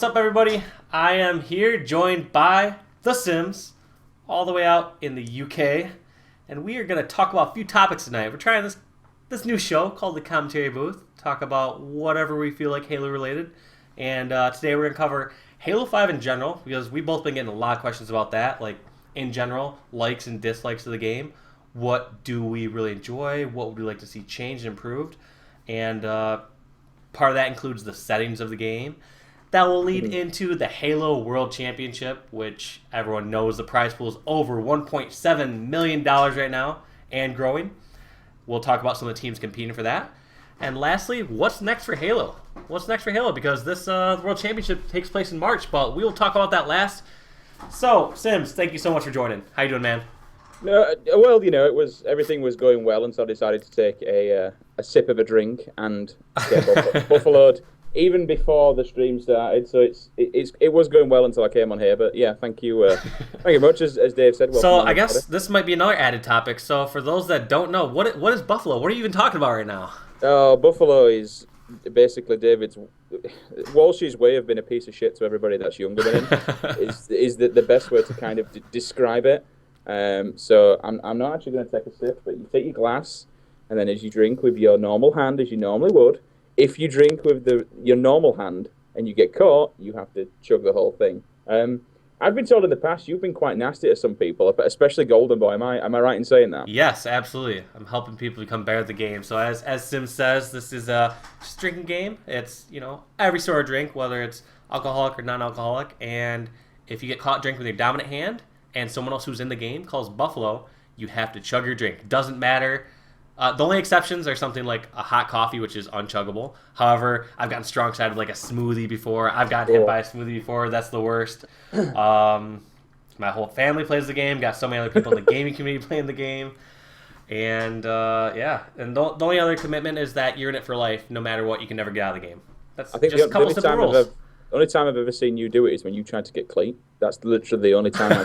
What's up, everybody? I am here joined by TheSimms, all the way out in the UK, and we are going to talk about a few topics tonight. We're trying this new show called The Commentary Booth, talk about whatever we feel like Halo related, and today we're going to cover Halo 5 in general, because we've both been getting a lot of questions about that, like in general, likes and dislikes of the game. What do we really enjoy? What would we like to see changed and improved? And part of that includes the settings of the game. That will lead into the Halo World Championship, which everyone knows the prize pool is over $1.7 million right now and growing. We'll talk about some of the teams competing for that. And lastly, what's next for Halo? What's next for Halo? Because this World Championship takes place in March, but we will talk about that last. So, Sims, thank you so much for joining. How you doing, man? Well, everything was going well, and so I decided to take a sip of a drink and get buffaloed even before the stream started. So it was going well until I came on here. But yeah, thank you very much. As Dave said. So I guess this might be another added topic. So for those that don't know, what is Buffalo? What are you even talking about right now? Buffalo is basically David's Walshy's way of being a piece of shit to everybody that's younger than him. is the best way to kind of describe it. So I'm not actually going to take a sip, but you take your glass, and then as you drink with your normal hand, as you normally would, if you drink with your normal hand and you get caught, you have to chug the whole thing. I've been told in the past you've been quite nasty to some people, especially Golden Boy. Am I right in saying that? Yes, absolutely. I'm helping people become better at the game. So as Sim says, this is a just drinking game. It's every sort of drink, whether it's alcoholic or non-alcoholic. And if you get caught drinking with your dominant hand, and someone else who's in the game calls Buffalo, you have to chug your drink. Doesn't matter. The only exceptions are something like a hot coffee, which is unchuggable. However, I've gotten strong side with like a smoothie before. I've gotten hit by a smoothie before. That's the worst. My whole family plays the game. Got so many other people in the gaming community playing the game. And yeah. And the only other commitment is that you're in it for life. No matter what, you can never get out of the game. That's just a couple simple rules. The only time I've ever seen you do it is when you tried to get clean. That's literally the only time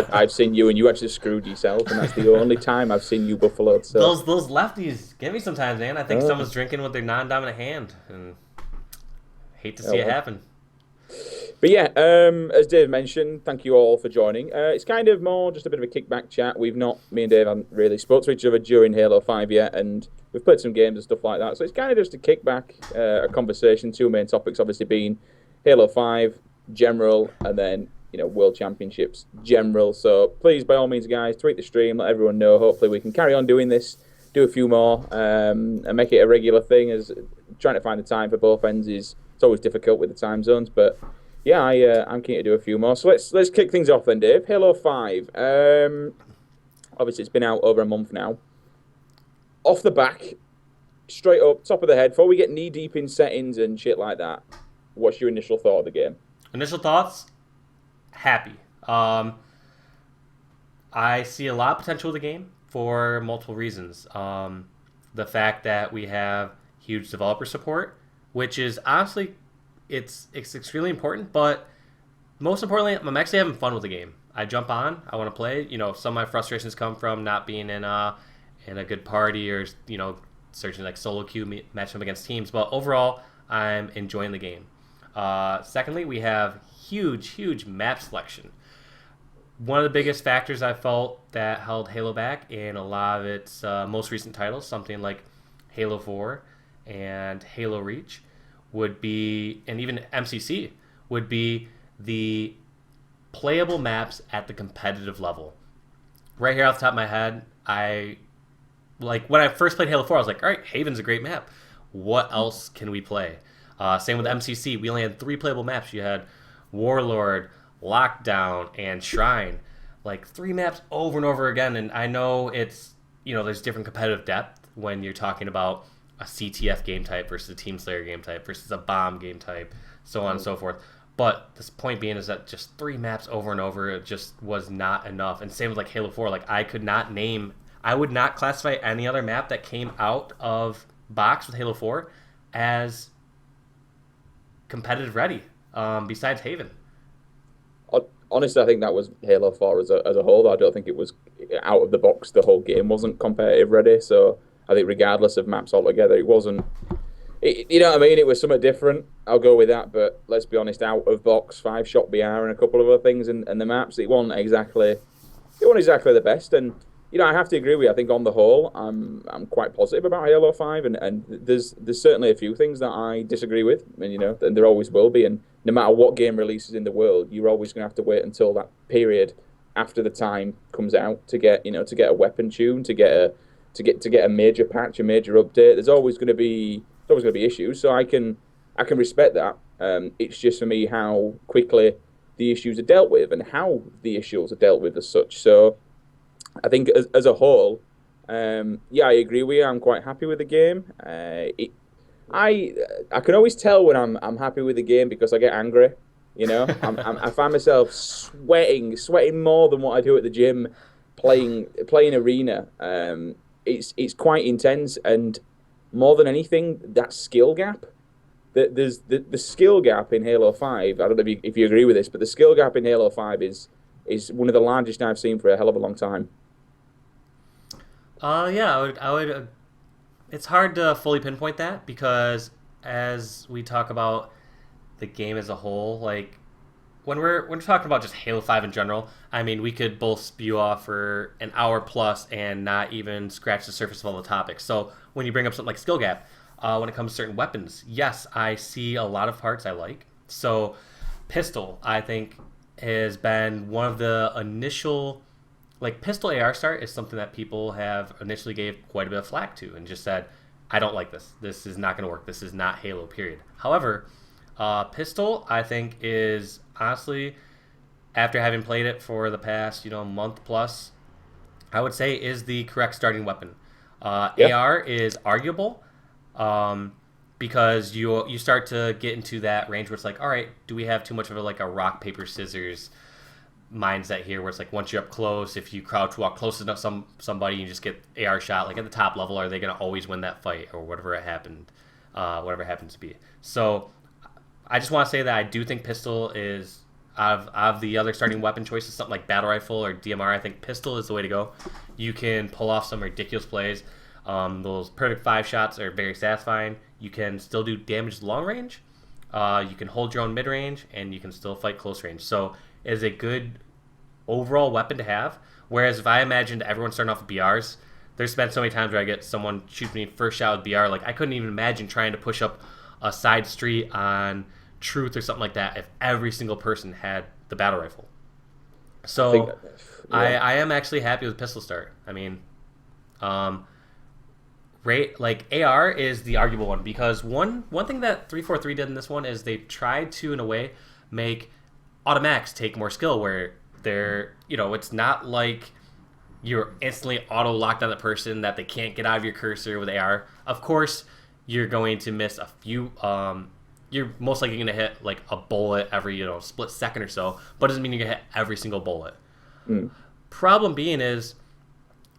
I've seen you, and you actually screwed yourself, and that's the only time I've seen you buffaloed. So. Those lefties get me sometimes, man. I think someone's drinking with their non-dominant hand, and hate to see it happen. But yeah, as Dave mentioned, thank you all for joining. It's kind of more just a bit of a kickback chat. Me and Dave haven't really spoke to each other during Halo 5 yet, and we've played some games and stuff like that. So it's kind of just a kickback, a conversation. Two main topics obviously being Halo 5 general, and then World Championships general. So please, by all means, guys, tweet the stream, let everyone know. Hopefully we can carry on doing this, do a few more, and make it a regular thing. As trying to find the time for both ends it's always difficult with the time zones. But yeah, I'm keen to do a few more. So let's kick things off then, Dave. Halo 5. Obviously it's been out over a month now. Off the back, straight up, top of the head, before we get knee deep in settings and shit like that, what's your initial thought of the game? Initial thoughts? Happy. I see a lot of potential with the game for multiple reasons. The fact that we have huge developer support, which is honestly, it's extremely important, but most importantly, I'm actually having fun with the game. I jump on, I want to play. Some of my frustrations come from not being in a good party or, searching like solo queue, matching up against teams, but overall, I'm enjoying the game. Secondly, we have huge map selection. One of the biggest factors I felt that held Halo back in a lot of its most recent titles, something like Halo 4 and Halo Reach, would be, and even MCC, would be the playable maps at the competitive level. Right here off the top of my head, when I first played Halo 4, I was like, all right, Haven's a great map. What else can we play? Same with MCC. We only had 3 playable maps. You had Warlord, Lockdown, and Shrine. Like 3 maps over and over again. And I know it's, there's different competitive depth when you're talking about a CTF game type versus a Team Slayer game type versus a bomb game type, so on and so forth. But this point being is that just 3 maps over and over, it just was not enough. And same with like Halo 4. Like I would not classify any other map that came out of box with Halo 4 as competitive ready, besides Haven. Honestly, I think that was Halo 4 as a whole. I don't think it was out of the box. The whole game wasn't competitive ready. So I think regardless of maps altogether, it wasn't You know what I mean? It was something different. I'll go with that. But let's be honest, out of box, 5-shot BR and a couple of other things, and the maps, it wasn't exactly the best. And I have to agree with you. I think on the whole, I'm quite positive about Halo 5, and there's certainly a few things that I disagree with, and and there always will be. And no matter what game releases in the world, you're always going to have to wait until that period after the time comes out to get to get a weapon tune, to get a major patch, a major update. There's always going to be issues, so I can respect that. It's just for me how quickly the issues are dealt with and how the issues are dealt with as such. So I think as a whole, yeah, I agree with you. I'm quite happy with the game. I can always tell when I'm happy with the game because I get angry. I find myself sweating more than what I do at the gym, playing arena. It's quite intense, and more than anything, that skill gap. There's the skill gap in Halo 5. I don't know if you agree with this, but the skill gap in Halo 5 is one of the largest I've seen for a hell of a long time. Yeah, I would. It's hard to fully pinpoint that because as we talk about the game as a whole, like when we're talking about just Halo 5 in general, I mean, we could both spew off for an hour plus and not even scratch the surface of all the topics. So when you bring up something like skill gap, when it comes to certain weapons, yes, I see a lot of parts I like. So pistol, I think, has been one of the initial, like pistol AR start is something that people have initially gave quite a bit of flack to and just said, I don't like this. This is not going to work. This is not Halo, period. However, pistol, I think, is honestly, after having played it for the past, month plus, I would say is the correct starting weapon. Yeah. AR is arguable because you start to get into that range where it's like, all right, do we have too much of a rock, paper, scissors mindset here where it's like once you're up close, if you crouch walk close enough somebody, you just get AR shot. Like at the top level, are they going to always win that fight or whatever whatever it happens to be? So I just want to say that I do think pistol is out of the other starting weapon choices, something like battle rifle or DMR. I think pistol is the way to go. You can pull off some ridiculous plays. Those perfect 5 shots are very satisfying. You can still do damage long range. You can hold your own mid range, and you can still fight close range. So it is a good overall weapon to have. Whereas if I imagined everyone starting off with BRs, there's been so many times where I get someone shoot me first shot with BR. Like I couldn't even imagine trying to push up a side street on Truth or something like that if every single person had the battle rifle. So I am actually happy with pistol start. I mean, like AR is the arguable one because one thing that 343 did in this one is they tried to, in a way, make automatics take more skill where it's not like you're instantly auto locked on the person that they can't get out of your cursor with AR. Of course, you're going to miss a few. You're most likely going to hit like a bullet every split second or so, but it doesn't mean you're going to hit every single bullet. Problem being is,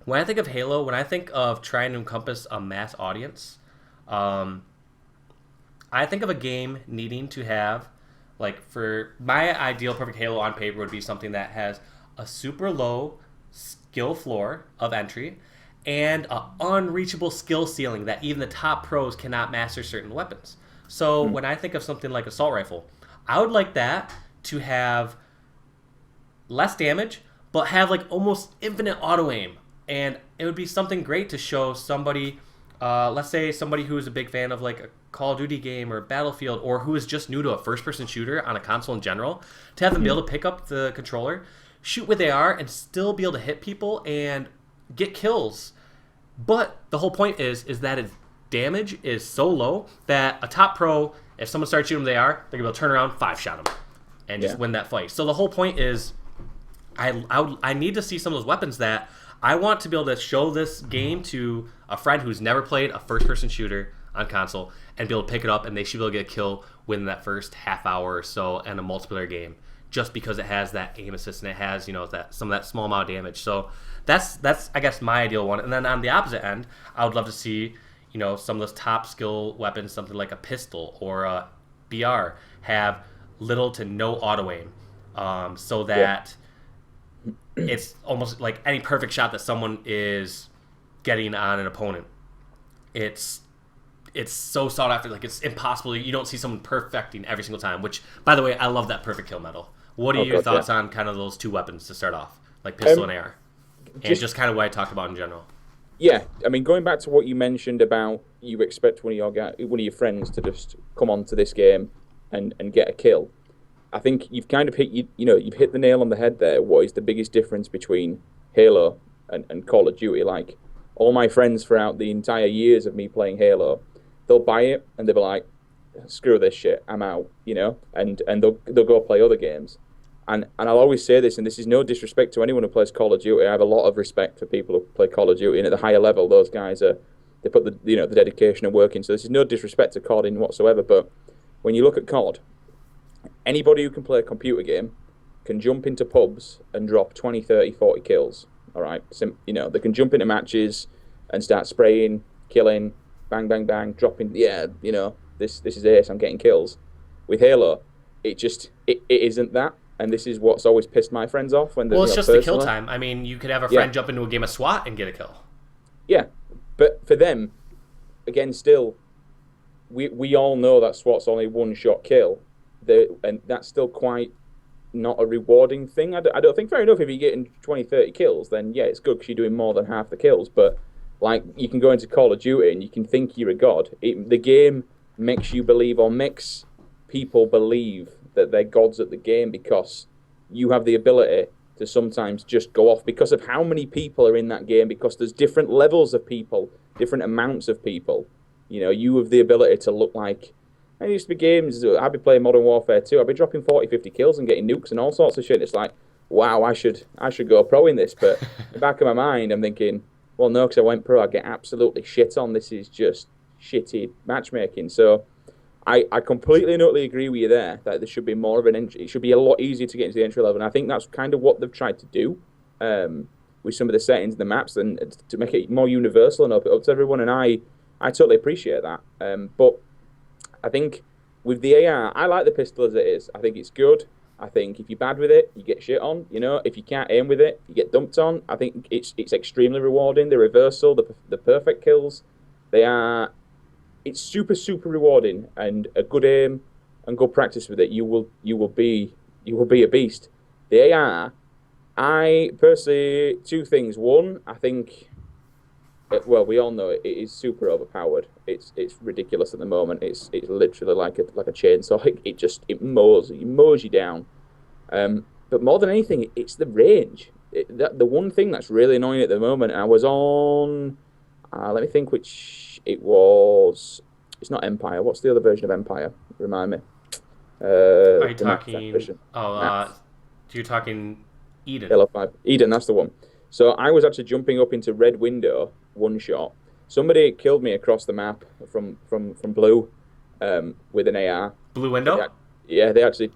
when I think of Halo, when I think of trying to encompass a mass audience, I think of a game needing to have, like, for my ideal perfect Halo on paper would be something that has a super low skill floor of entry and an unreachable skill ceiling that even the top pros cannot master certain weapons. So when I think of something like assault rifle, I would like that to have less damage, but have like almost infinite auto aim. And it would be something great to show somebody, let's say somebody who is a big fan of like a Call of Duty game or Battlefield, or who is just new to a first-person shooter on a console in general, to have them be able to pick up the controller, shoot with AR, and still be able to hit people and get kills. But the whole point is that its damage is so low that a top pro, if someone starts shooting with AR, they're going to be able to turn around, 5-shot them, and just win that fight. So the whole point is I need to see some of those weapons that I want to be able to show this game to a friend who's never played a first-person shooter on console and be able to pick it up, and they should be able to get a kill within that first half hour or so in a multiplayer game, just because it has that aim assist and it has that some of that small amount of damage. So that's I guess my ideal one. And then on the opposite end, I would love to see some of those top skill weapons, something like a pistol or a BR, have little to no auto aim, so that it's almost like any perfect shot that someone is getting on an opponent, it's it's so sought after. Like, it's impossible. You don't see someone perfecting every single time. Which, by the way, I love that perfect kill medal. What are your thoughts on kind of those two weapons to start off, like pistol and AR, and just kind of what I talked about in general? Yeah, I mean, going back to what you mentioned about you expect one of your friends to just come onto this game and get a kill. I think you've kind of you've hit the nail on the head there. What is the biggest difference between Halo and Call of Duty? Like, all my friends throughout the entire years of me playing Halo, they'll buy it and they'll be like, screw this shit, I'm out, and they'll go play other games. And I'll always say this, and this is no disrespect to anyone who plays Call of Duty. I have a lot of respect for people who play Call of Duty, and at the higher level, those guys they put the dedication and work in. So this is no disrespect to COD in whatsoever. But when you look at COD, anybody who can play a computer game can jump into pubs and drop 20, 30, 40 kills. All right, they can jump into matches and start spraying, killing, bang, bang, bang, dropping. Yeah, this is ace. I'm getting kills. With Halo, it isn't that. And this is what's always pissed my friends off when they're it's just the kill time. I mean, you could have a friend jump into a game of SWAT and get a kill. Yeah, but for them, again, still, we all know that SWAT's only one shot kill, and that's still quite not a rewarding thing. I don't think, fair enough, if you're getting 20, 30 kills, then yeah, it's good because you're doing more than half the kills. But like, you can go into Call of Duty and you can think you're a god. The game makes you believe, or makes people believe, that they're gods at the game because you have the ability to sometimes just go off because of how many people are in that game, because there's different levels of people, different amounts of people. You have the ability to look like... There used to be games, I'd be playing Modern Warfare 2, I'd be dropping 40, 50 kills and getting nukes and all sorts of shit. It's like, wow, I should go pro in this. But in the back of my mind, I'm thinking, well, no, because I went pro, I get absolutely shit on. This is just shitty matchmaking. So I completely and utterly agree with you there that there should be more of an entry. It should be a lot easier to get into the entry level, and I think that's kind of what they've tried to do with some of the settings in the maps, and to make it more universal and open up to everyone. And I totally appreciate that. But I think with the AR, I like the pistol as it is. I think it's good. I think if you're bad with it, you get shit on. If you can't aim with it, you get dumped on. I think it's extremely rewarding. The reversal, the perfect kills, it's super, super rewarding, and a good aim and good practice with it, you will be a beast. The AR, I personally, two things. One, I think, we all know it is super overpowered. It's ridiculous at the moment. It's literally like a chainsaw. It mows you down. But more than anything, it's the range. The one thing that's really annoying at the moment. I was on. Let me think which it was. It's not Empire. What's the other version of Empire? Remind me. Are you talking? You're talking Eden. Halo 5. Eden, that's the one. So I was actually jumping up into Red Window, one shot. Somebody killed me across the map from Blue with an AR. Blue Window? They actually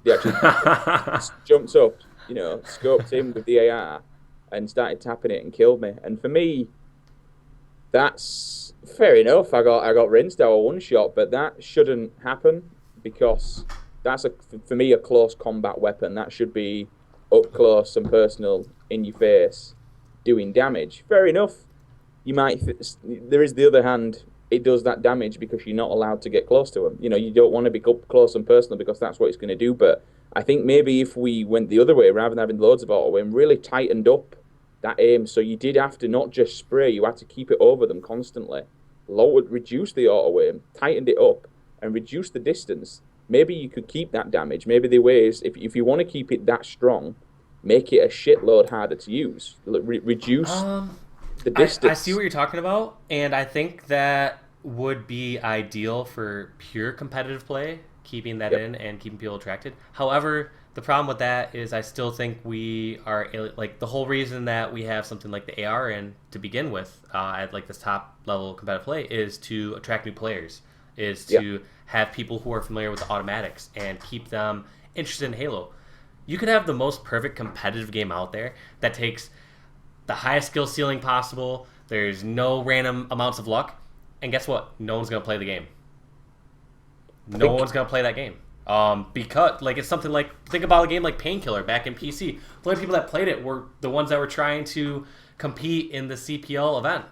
jumped up, scoped him with the AR and started tapping it and killed me. And for me, that's fair enough. I got rinsed out of one shot, but that shouldn't happen because that's for me a close combat weapon. That should be up close and personal in your face, doing damage. Fair enough. There is the other hand. It does that damage because you're not allowed to get close to him. You don't want to be up close and personal because that's what it's going to do. But I think maybe if we went the other way, rather than having loads of auto aim, really tightened up that aim, so you did have to not just spray, you had to keep it over them constantly. Reduce the auto aim, tightened it up, and reduce the distance. Maybe you could keep that damage. Maybe the way is, if you want to keep it that strong, make it a shitload harder to use. Reduce the distance. I see what you're talking about, and I think that would be ideal for pure competitive play, keeping that in and keeping people attracted. However, the problem with that is I still think we are, like, the whole reason that we have something like the AR in to begin with at like this top level competitive play is to attract new players, is to have people who are familiar with the automatics and keep them interested in Halo. You could have the most perfect competitive game out there that takes the highest skill ceiling possible. There's no random amounts of luck. And guess what? No one's going to play the game. No one's going to play that game. Because, like, it's something like, think about a game like Painkiller back in PC. The only people that played it were the ones that were trying to compete in the CPL event.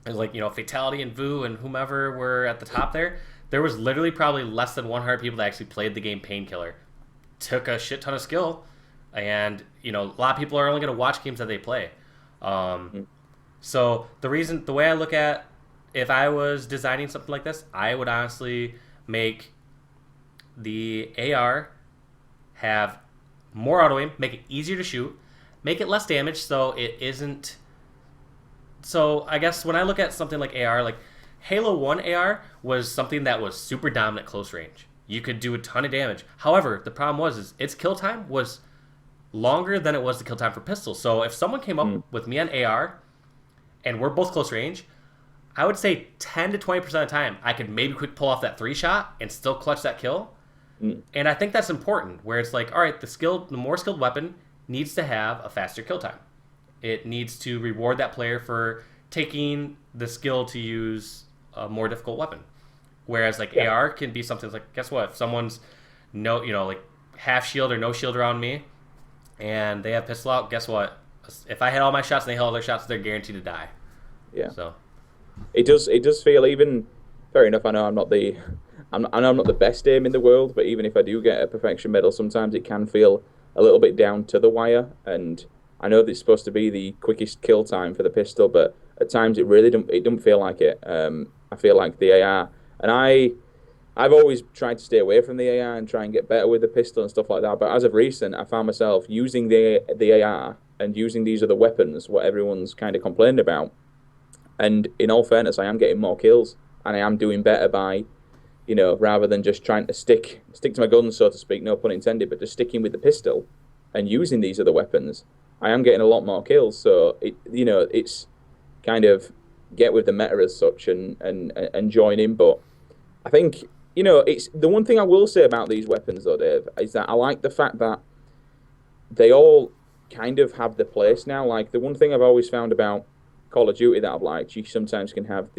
It was like, Fatality and Vu and whomever were at the top there. There was literally probably less than 100 people that actually played the game Painkiller. Took a shit ton of skill, and a lot of people are only going to watch games that they play. So the way I look at, if I was designing something like this, I would honestly make the AR have more auto aim, make it easier to shoot, make it less damage, so it isn't. So I guess when I look at something like AR, like Halo 1 AR was something that was super dominant close range. You could do a ton of damage. However, the problem is its kill time was longer than it was the kill time for pistol. So if someone came up with me on AR and we're both close range, I would say 10 to 20% of the time I could maybe quick pull off that 3-shot and still clutch that kill. And I think that's important, where it's like, all right, the more skilled weapon needs to have a faster kill time. It needs to reward that player for taking the skill to use a more difficult weapon. Whereas AR can be something like, guess what? If someone's half shield or no shield around me and they have pistol out, guess what? If I hit all my shots and they hit all their shots, they're guaranteed to die. Yeah. So it does feel, even fair enough, I know I'm not the best aim in the world, but even if I do get a perfection medal, sometimes it can feel a little bit down to the wire. And I know that it's supposed to be the quickest kill time for the pistol, but at times it really don't feel like it. I feel like the AR, and I've always tried to stay away from the AR and try and get better with the pistol and stuff like that. But as of recent, I found myself using the AR and using these other weapons, what everyone's kind of complained about. And in all fairness, I am getting more kills, and I am doing better by, rather than just trying to stick to my guns, so to speak, no pun intended, but just sticking with the pistol and using these other weapons, I am getting a lot more kills. So it's kind of get with the meta as such and join in. But I think it's the one thing I will say about these weapons though, Dave, is that I like the fact that they all kind of have the place now. Like the one thing I've always found about Call of Duty that I've liked, you sometimes can have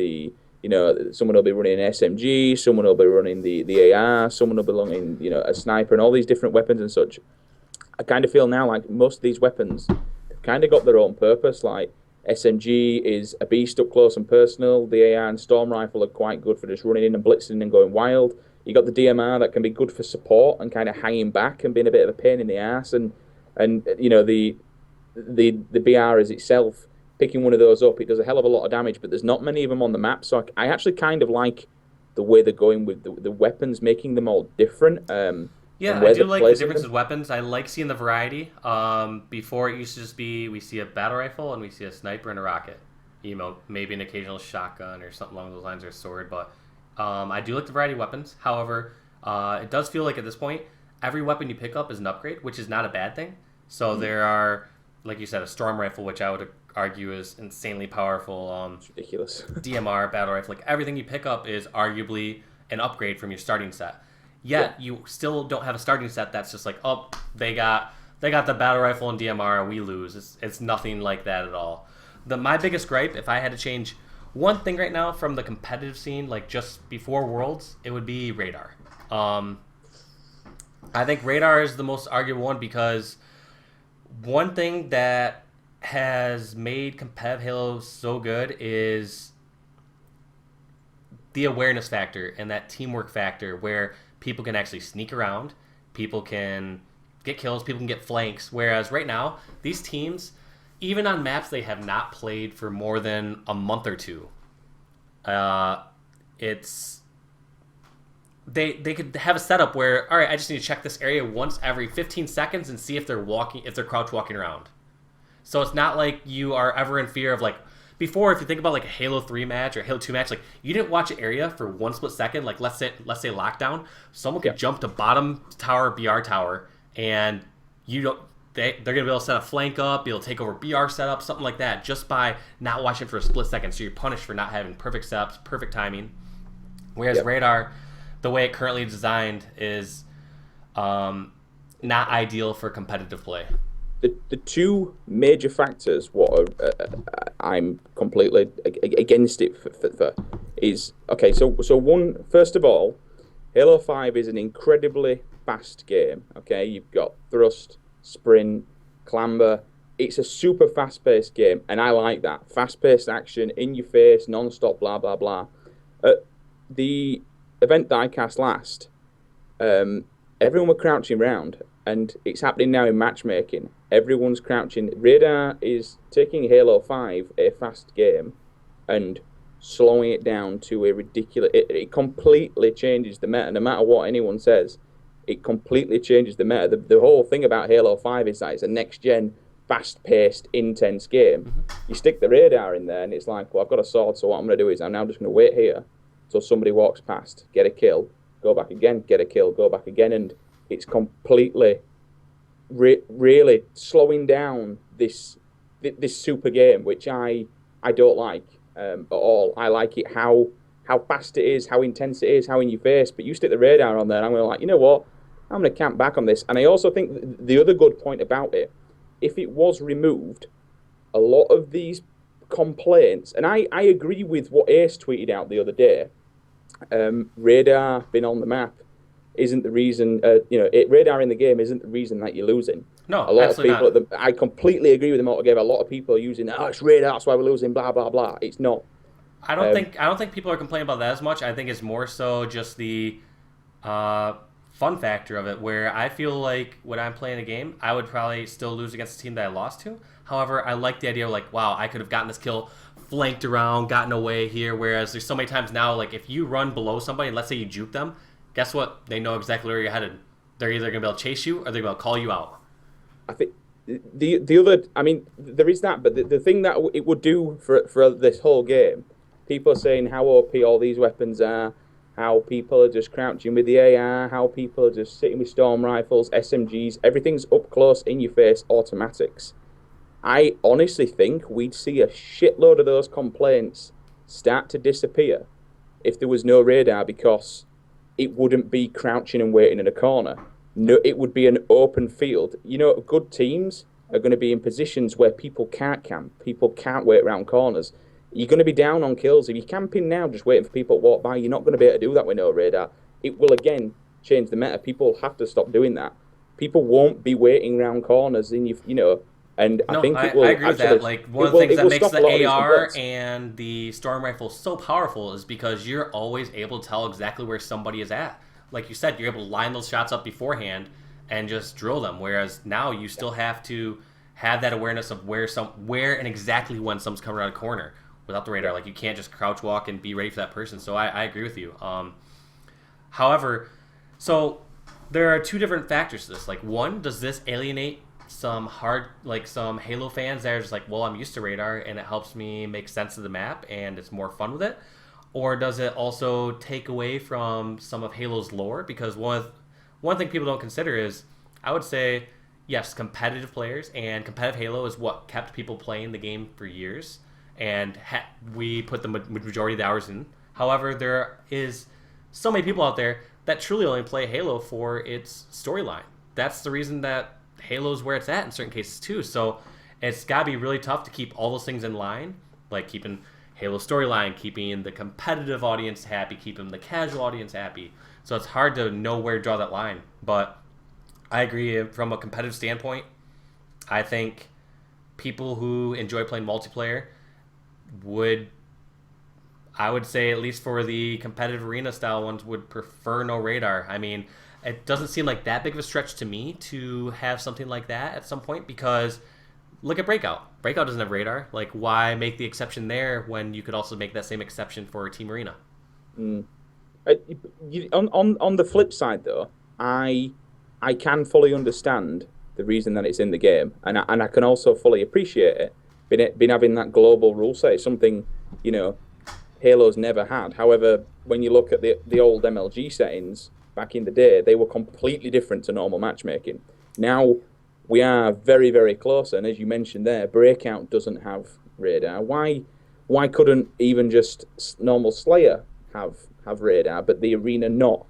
someone will be running an SMG, someone will be running the AR, someone will be running a sniper, and all these different weapons and such. I kind of feel now like most of these weapons have kind of got their own purpose. Like SMG is a beast up close and personal. The AR and Storm Rifle are quite good for just running in and blitzing and going wild. You got the DMR that can be good for support and kind of hanging back and being a bit of a pain in the ass. And the BR is itself, picking one of those up, it does a hell of a lot of damage, but there's not many of them on the map. So I actually kind of like the way they're going with the weapons, making them all different. Yeah, I do like the differences in weapons. I like seeing the variety. Before it used to just be we see a battle rifle and we see a sniper and a rocket. Maybe an occasional shotgun or something along those lines or a sword. But I do like the variety of weapons. However, it does feel like at this point, every weapon you pick up is an upgrade, which is not a bad thing. So there are, like you said, a storm rifle, which I would argue is insanely powerful. It's ridiculous. DMR, battle rifle, like everything you pick up is arguably an upgrade from your starting set. Yet you still don't have a starting set that's just like, oh, they got the battle rifle and DMR and we lose. It's nothing like that at all. My biggest gripe, if I had to change one thing right now from the competitive scene, like just before Worlds, it would be radar. I think radar is the most arguable one because one thing that has made competitive Halo so good is the awareness factor and that teamwork factor where people can actually sneak around, people can get kills, people can get flanks, whereas right now, these teams, even on maps they have not played for more than a month or two, they could have a setup where, all right, I just need to check this area once every 15 seconds and see if they're crouch walking around. So it's not like you are ever in fear of, like, before, if you think about like a Halo 3 match or a Halo 2 match, like you didn't watch an area for one split second, like let's say lockdown, someone could jump to bottom tower, BR tower, and they're gonna be able to set a flank up, be able to take over BR setup, something like that, just by not watching for a split second. So you're punished for not having perfect setups, perfect timing. Whereas radar, the way it currently designed, is not ideal for competitive play. The two major factors I'm completely against it for is, okay, so one, first of all, Halo 5 is an incredibly fast game, okay? You've got thrust, sprint, clamber. it's a super fast-paced game, and I like that. Fast-paced action, in your face, non-stop, blah, blah, blah. The event that I cast last, everyone were crouching round, and it's happening now in matchmaking. Everyone's crouching. Radar is taking Halo 5, a fast game, and slowing it down to a ridiculous... It completely changes the meta, no matter what anyone says. It completely changes the meta. The whole thing about Halo 5 is that it's a next-gen, fast-paced, intense game. Mm-hmm. You stick the radar in there, and it's like, well, I've got a sword, so what I'm going to do is I'm now just going to wait here till somebody walks past, get a kill, go back again, get a kill, go back again, and it's completely, really slowing down this super game, which I don't like at all. I like it how fast it is, how intense it is, how in your face. But you stick the radar on there, and I'm going to you know what? I'm going to camp back on this. And I also think the other good point about it, if it was removed, a lot of these complaints, and I agree with what Ace tweeted out the other day. Radar being on the map isn't the reason. Radar in the game isn't the reason that you're losing. No, a lot of people. Not. I completely agree with them altogether. A lot of people are using, it's radar, that's why we're losing. Blah blah blah. It's not. I don't think people are complaining about that as much. I think it's more so just the fun factor of it, where I feel like when I'm playing a game, I would probably still lose against the team that I lost to. However, I like the idea of like, wow, I could have gotten this kill, flanked around, gotten away here. Whereas there's so many times now, like if you run below somebody, and let's say you juke them, guess what? They know exactly where you're headed. They're either going to be able to chase you or they're going to be able to call you out. I think the other, I mean, there is that, but the thing that it would do for this whole game, people are saying how OP all these weapons are, how people are just crouching with the AR, how people are just sitting with storm rifles, SMGs, everything's up close, in your face, automatics. I honestly think we'd see a shitload of those complaints start to disappear if there was no radar, because it wouldn't be crouching and waiting in a corner. No, it would be an open field. Good teams are going to be in positions where people can't camp, people can't wait around corners. You're going to be down on kills. If you're camping now, just waiting for people to walk by, you're not going to be able to do that with no radar. It will, again, change the meta. People have to stop doing that. People won't be waiting around corners, and I think it will. I agree with that. Like, one of the things that makes the AR and the storm rifle so powerful is because you're always able to tell exactly where somebody is at. Like you said, you're able to line those shots up beforehand and just drill them. Whereas now you still have to have that awareness of where and exactly when someone's coming around a corner. Without the radar, like you can't just crouch walk and be ready for that person. So I agree with you. However, so there are two different factors to this. Like, one, does this alienate some Halo fans that are just like, well, I'm used to radar and it helps me make sense of the map and it's more fun with it? Or does it also take away from some of Halo's lore? Because one thing people don't consider is, I would say, yes, competitive players and competitive Halo is what kept people playing the game for years. And we put the majority of the hours in. However, there is so many people out there that truly only play Halo for its storyline. That's the reason that Halo's where it's at in certain cases too. So it's got to be really tough to keep all those things in line, like keeping Halo storyline, keeping the competitive audience happy, keeping the casual audience happy. So it's hard to know where to draw that line. But I agree, from a competitive standpoint, I think people who enjoy playing multiplayer I would say, at least for the competitive arena style ones, would prefer no radar. I mean, it doesn't seem like that big of a stretch to me to have something like that at some point, because look at Breakout. Breakout doesn't have radar. Like, why make the exception there when you could also make that same exception for Team Arena? On the flip side, though, I can fully understand the reason that it's in the game, and I can also fully appreciate it. Been having that global rule set is something, Halo's never had. However, when you look at the old MLG settings back in the day, they were completely different to normal matchmaking. Now we are very, very close, and as you mentioned there, Breakout doesn't have radar. Why couldn't even just normal Slayer have radar, but the arena not?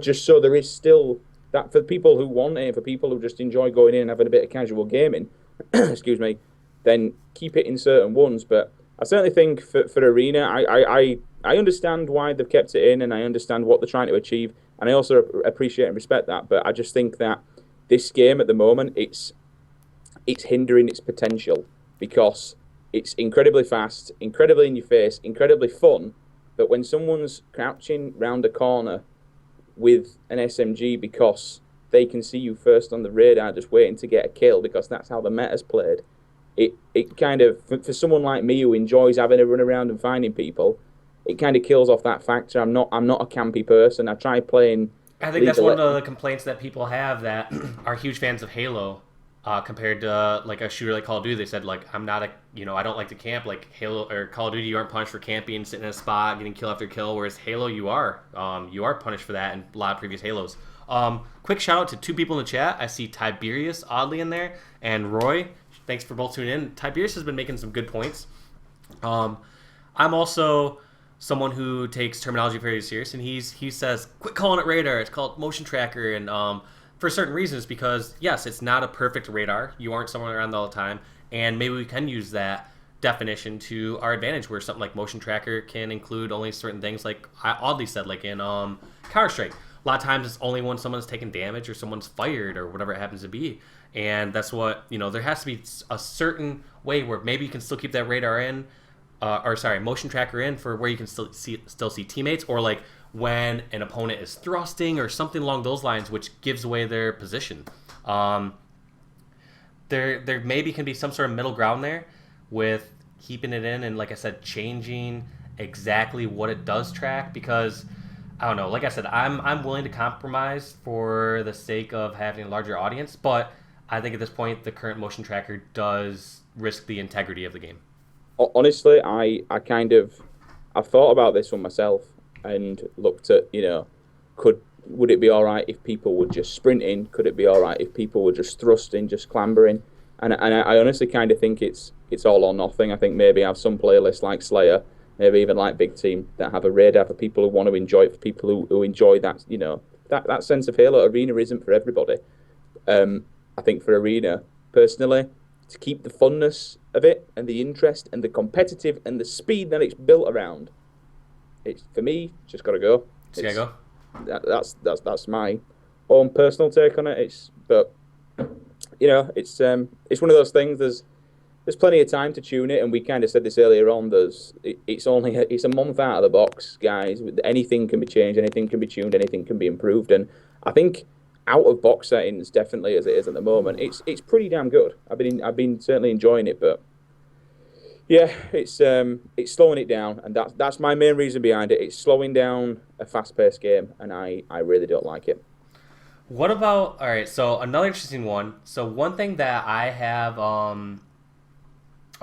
Just so there is still that for people who want it, for people who just enjoy going in and having a bit of casual gaming. Excuse me. Then keep it in certain ones. But I certainly think for Arena, I understand why they've kept it in, and I understand what they're trying to achieve, and I also appreciate and respect that. But I just think that this game at the moment, it's it's hindering its potential because it's incredibly fast, incredibly in your face, incredibly fun. But when someone's crouching round a corner with an SMG because they can see you first on the radar, just waiting to get a kill because that's how the meta's played. It kind of for someone like me who enjoys having a run around and finding people, it kind of kills off that factor. I'm not a campy person. I try playing. I think that's one of the complaints that people have that are huge fans of Halo, compared to like a shooter like Call of Duty. They said like I'm not a I don't like to camp like Halo or Call of Duty. You aren't punished for camping, sitting in a spot, getting kill after kill. Whereas Halo, you are punished for that in a lot of previous Halos. Quick shout out to two people in the chat. I see Tiberius oddly in there and Roy. Thanks for both tuning in. Tiberius has been making some good points. I'm also someone who takes terminology very serious, and he says, quit calling it radar. It's called motion tracker, and for certain reasons, because yes, it's not a perfect radar. You aren't somewhere around all the time, and maybe we can use that definition to our advantage, where something like motion tracker can include only certain things, like I oddly said, like in Counter-Strike. A lot of times it's only when someone's taken damage or someone's fired or whatever it happens to be. And that's what, there has to be a certain way where maybe you can still keep that radar in, motion tracker in for where you can still see teammates, or like when an opponent is thrusting or something along those lines, which gives away their position. There maybe can be some sort of middle ground there with keeping it in and, like I said, changing exactly what it does track, because I don't know. Like I said, I'm willing to compromise for the sake of having a larger audience, but I think at this point the current motion tracker does risk the integrity of the game. Honestly, I've thought about this one myself and looked at, would it be all right if people were just sprinting? Could it be all right if people were just thrusting, just clambering? And I honestly kind of think it's all or nothing. I think maybe have some playlists like Slayer, maybe even like Big Team, that have a radar for people who want to enjoy it, for people who enjoy that, that sense of Halo. Arena isn't for everybody. I think for Arena, personally, to keep the funness of it and the interest and the competitive and the speed that it's built around, it's, for me, just got to go. It's got to go. That's my own personal take on it. It's one of those things. There's plenty of time to tune it, and we kind of said this earlier on. It's a month out of the box, guys. Anything can be changed, anything can be tuned, anything can be improved, and I think out of box settings, definitely as it is at the moment, it's pretty damn good. I've been certainly enjoying it, but yeah, it's slowing it down, and that's my main reason behind it. It's slowing down a fast-paced game, and I really don't like it. What about, all right, so another interesting one. So one thing that I have a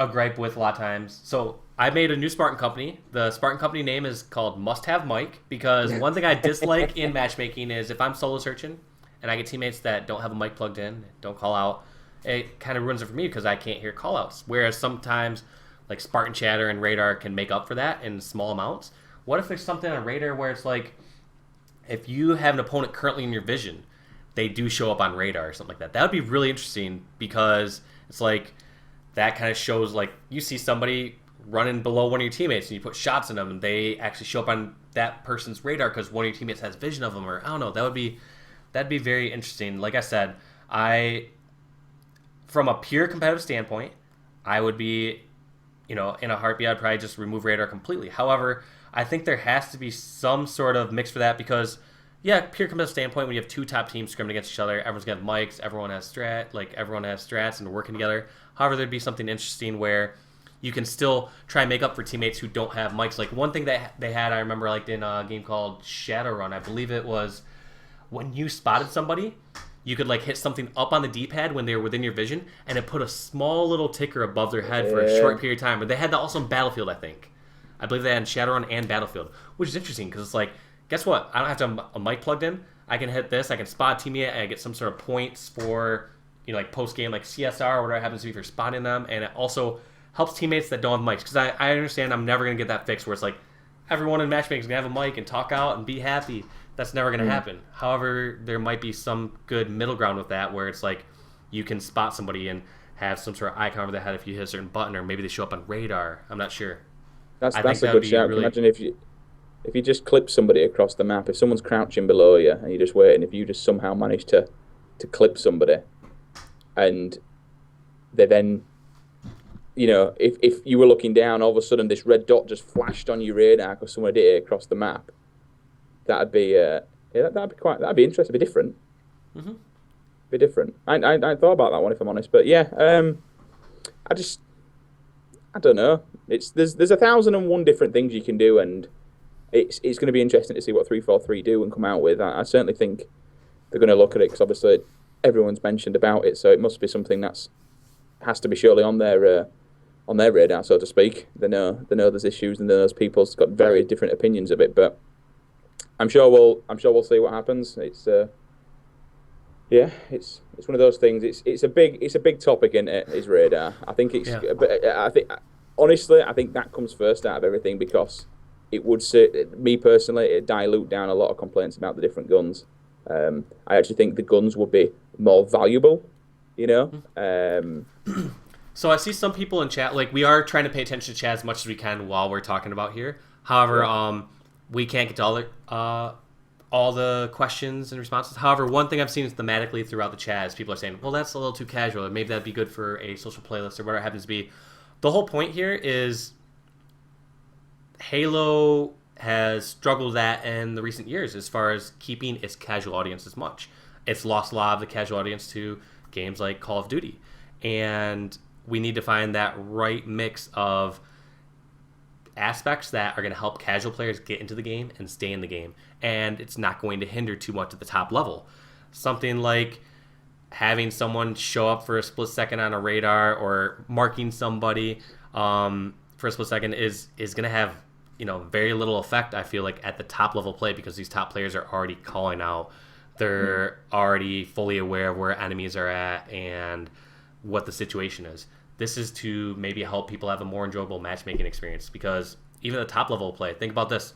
gripe with a lot of times. So I made a new Spartan company. The Spartan company name is called Must Have Mike, because one thing I dislike in matchmaking is if I'm solo searching and I get teammates that don't have a mic plugged in, don't call out, it kind of ruins it for me because I can't hear call outs. Whereas sometimes like Spartan Chatter and Radar can make up for that in small amounts. What if there's something on Radar where it's like, if you have an opponent currently in your vision, they do show up on Radar or something like that? That would be really interesting, because it's like, that kind of shows like you see somebody running below one of your teammates and you put shots in them and they actually show up on that person's radar because one of your teammates has vision of them, or I don't know. That'd be very interesting. Like I said, from a pure competitive standpoint, I would be, in a heartbeat, I'd probably just remove radar completely. However, I think there has to be some sort of mix for that, because yeah, pure competitive standpoint, when you have two top teams scrimming against each other, everyone's gonna have mics, everyone has strats and working together. However, there'd be something interesting where you can still try and make up for teammates who don't have mics. Like one thing that they had, I remember, like in a game called Shadowrun, I believe it was, when you spotted somebody, you could like hit something up on the D-pad when they were within your vision, and it put a small little ticker above their head for a short period of time. But they had that also in Battlefield, I think. I believe they had in Shadowrun and Battlefield, which is interesting because it's like, guess what? I don't have to have a mic plugged in. I can hit this. I can spot a teammate, and I get some sort of points for, like post-game, like CSR or whatever it happens to be for spotting them. And it also helps teammates that don't have mics, because I understand I'm never going to get that fixed where it's like everyone in matchmaking is going to have a mic and talk out and be happy. That's never going to happen. However, there might be some good middle ground with that where it's like you can spot somebody and have some sort of icon over their head if you hit a certain button, or maybe they show up on radar. I'm not sure. That's a good shout. Really... Imagine if you just clip somebody across the map, if someone's crouching below you and you're just waiting, if you just somehow manage to clip somebody, and they then, if you were looking down, all of a sudden this red dot just flashed on your radar because someone did it across the map. That'd be that'd be interesting, be different. Mm-hmm. Be different. I thought about that one if I'm honest, but yeah, I don't know. There's 1,001 different things you can do, and it's going to be interesting to see what 343 do and come out with. I certainly think they're going to look at it because obviously everyone's mentioned about it, so it must be something has to be surely on their radar, so to speak. They know there's issues, and there's people's got very different opinions of it, but I'm sure we'll see what happens. It's one of those things. It's a big topic in it. Is radar? I think it's. Yeah. But I think honestly, I think that comes first out of everything because it would me personally it dilute down a lot of complaints about the different guns. I actually think the guns would be more valuable. So I see some people in chat, like we are trying to pay attention to chat as much as we can while we're talking about here. However, we can't get to all the questions and responses. However, one thing I've seen thematically throughout the chat is people are saying, well, that's a little too casual, or maybe that'd be good for a social playlist or whatever it happens to be. The whole point here is Halo has struggled that in the recent years as far as keeping its casual audience as much. It's lost a lot of the casual audience to games like Call of Duty. And we need to find that right mix of aspects that are going to help casual players get into the game and stay in the game. And it's not going to hinder too much at the top level. Something like having someone show up for a split second on a radar or marking somebody for a split second is going to have very little effect, I feel like, at the top level play because these top players are already calling out. They're already fully aware of where enemies are at and what the situation is. This is to maybe help people have a more enjoyable matchmaking experience because even at the top level of play, think about this.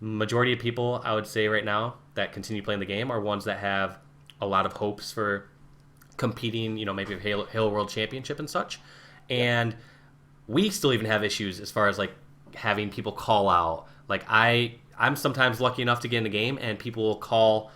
Majority of people, I would say right now, that continue playing the game are ones that have a lot of hopes for competing, maybe Halo World Championship and such. And we still even have issues as far as like having people call out. Like I'm sometimes lucky enough to get in the game and people will call.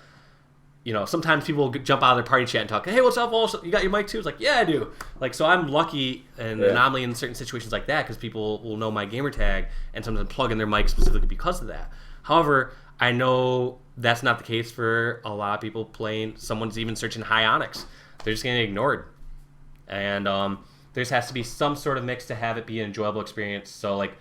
Sometimes people will jump out of their party chat and talk, hey, what's up, Walshy? You got your mic too? It's like, yeah, I do. Like, so I'm lucky and anomaly in certain situations like that because people will know my gamer tag and sometimes plug in their mic specifically because of that. However, I know that's not the case for a lot of people playing. Someone's even searching high onyx. They're just getting ignored. And there just has to be some sort of mix to have it be an enjoyable experience. So, like,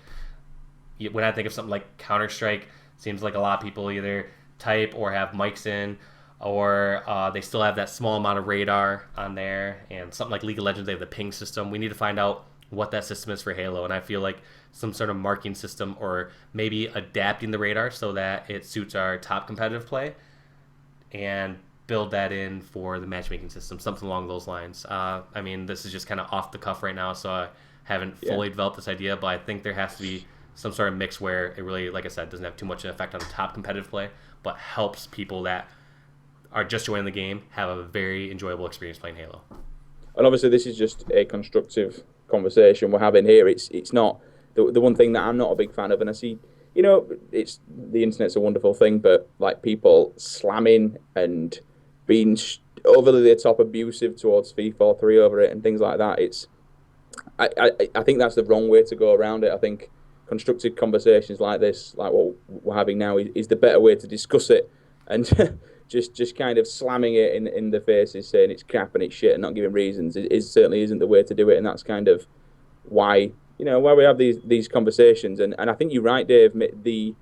when I think of something like Counter-Strike, seems like a lot of people either type or have mics in, or they still have that small amount of radar on there. And something like League of Legends, they have the ping system. We need to find out what that system is for Halo. And I feel like some sort of marking system or maybe adapting the radar so that it suits our top competitive play and build that in for the matchmaking system, something along those lines. This is just kind of off the cuff right now, so I haven't fully developed this idea, but I think there has to be some sort of mix where it really, like I said, doesn't have too much an effect on the top competitive play, but helps people that are just joining the game have a very enjoyable experience playing Halo. And obviously this is just a constructive conversation we're having here. It's not the one thing that I'm not a big fan of, and I see, it's the internet's a wonderful thing, but like people slamming and being overly the top abusive towards 343 over it and things like that. I think that's the wrong way to go around it. I think constructive conversations like this, like what we're having now, is the better way to discuss it, and just kind of slamming it in the faces, saying it's crap and it's shit and not giving reasons, it certainly isn't the way to do it. And that's kind of why we have these conversations. And I think you're right, Dave. The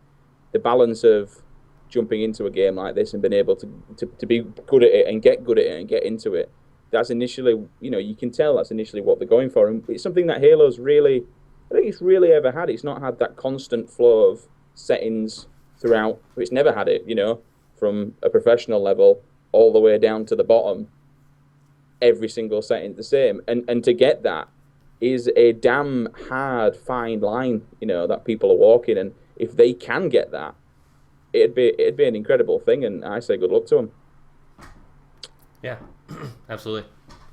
balance of jumping into a game like this and being able to be good at it and get good at it and get into it, that's initially, you can tell that's initially what they're going for. And it's something that Halo's really, I think it's really ever had. It's not had that constant flow of settings throughout. It's never had it, from a professional level all the way down to the bottom. Every single setting's the same. And to get that is a damn hard, fine line, that people are walking. And if they can get that, it'd be an incredible thing. And I say good luck to them. Yeah, absolutely.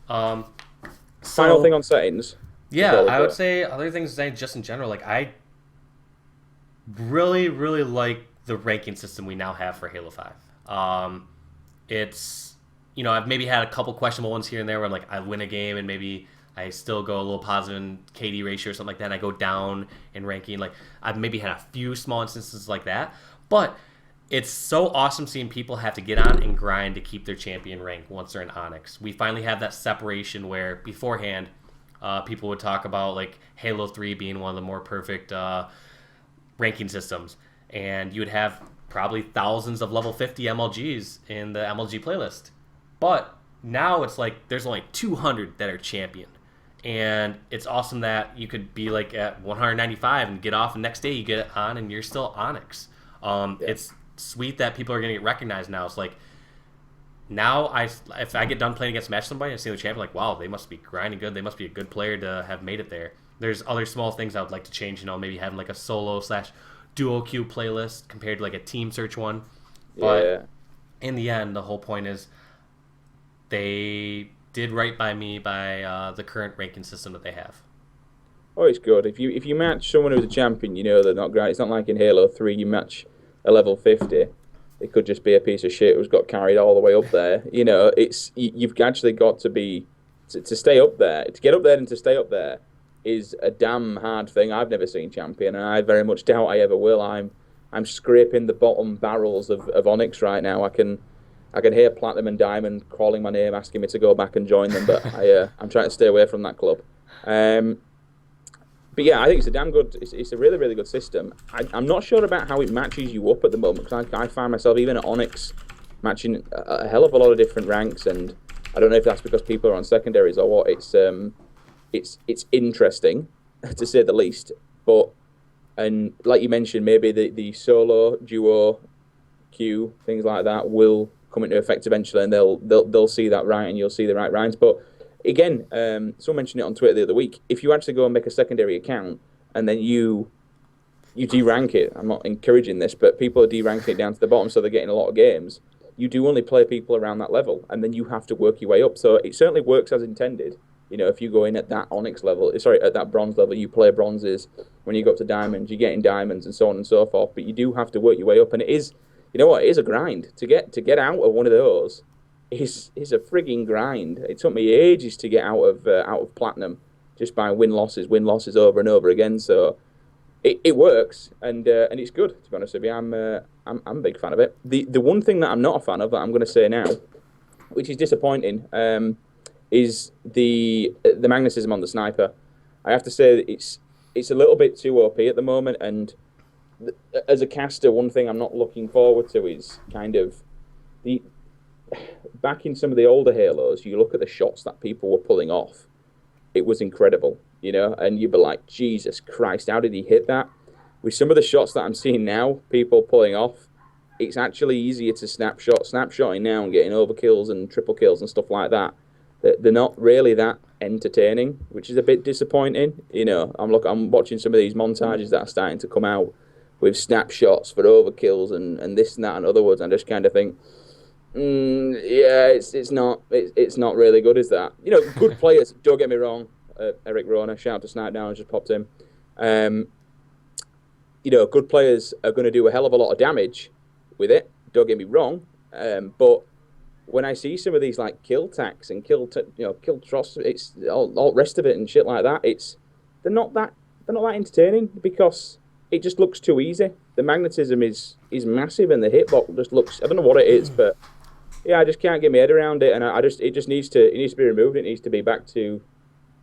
Final thing on settings. Yeah, I would say other things just in general. Like, I really, really like the ranking system we now have for Halo 5. It's, I've maybe had a couple questionable ones here and there where like I win a game and maybe I still go a little positive in KD ratio or something like that. And I go down in ranking. Like I've maybe had a few small instances like that, but it's so awesome seeing people have to get on and grind to keep their champion rank once they're in Onyx. We finally have that separation where beforehand, people would talk about like Halo 3 being one of the more perfect ranking systems, and you would have probably thousands of level 50 MLGs in the MLG playlist. But now it's like there's only 200 that are champion. And it's awesome that you could be like at 195 and get off, and next day you get on and you're still Onyx. It's sweet that people are going to get recognized now. It's like now if I get done playing against match somebody, I see the champion, like, wow, they must be grinding good. They must be a good player to have made it there. There's other small things I would like to change, maybe having like a solo/duo queue playlist compared to like a team search one. But in the end, the whole point is they did right by me by the current ranking system that they have. Oh, it's good. If you match someone who's a champion, they're not great. It's not like in Halo 3 you match a level 50. It could just be a piece of shit who's got carried all the way up there. You've actually got to be to stay up there. To get up there and to stay up there is a damn hard thing. I've never seen champion, and I very much doubt I ever will. I'm scraping the bottom barrels of Onyx right now. I can hear Platinum and Diamond calling my name, asking me to go back and join them, but I'm trying to stay away from that club. But yeah, I think it's a damn good. It's a really, really good system. I'm not sure about how it matches you up at the moment, because I find myself even at Onyx matching a hell of a lot of different ranks, and I don't know if that's because people are on secondaries or what. It's interesting to say the least. And like you mentioned, maybe the solo, duo, queue, things like that will come into effect eventually, and they'll see that right, and you'll see the right rounds. But again, someone mentioned it on Twitter the other week. If you actually go and make a secondary account and then you de-rank it, I'm not encouraging this, but people are de-ranking it down to the bottom, so they're getting a lot of games. You do only play people around that level, and then you have to work your way up. So it certainly works as intended. If you go in at that Onyx level, at that bronze level, you play bronzes. When you go up to diamonds, you're getting diamonds, and so on and so forth. But you do have to work your way up, and it is, it is a grind to get out of one of those. Is a frigging grind. It took me ages to get out of platinum, just by win losses over and over again. So it works, and it's good, to be honest with you. I'm a big fan of it. The one thing that I'm not a fan of, that I'm going to say now, which is disappointing, is the magnetism on the sniper. I have to say that it's a little bit too OP at the moment, and as a caster, one thing I'm not looking forward to is kind of back in some of the older Halos, you look at the shots that people were pulling off. It was incredible, and you'd be like, Jesus Christ, how did he hit that? With some of the shots that I'm seeing now, people pulling off, it's actually easier to snapshotting now and getting overkills and triple kills and stuff like that. They're not really that entertaining, which is a bit disappointing. I'm watching some of these montages that are starting to come out with snapshots for overkills and this and that and other words. I just kind of think, it's not really good, is that? Good players, don't get me wrong. Eric Rona, shout out to Snipe Down, just popped in. Good players are going to do a hell of a lot of damage with it, don't get me wrong. But when I see some of these like kill tax and kill tross, it's all rest of it and shit like that, they're not that entertaining, because it just looks too easy. The magnetism is massive, and the hitbox just looks, I don't know what it is, but yeah, I just can't get my head around it, and it just needs to be removed. It needs to be back to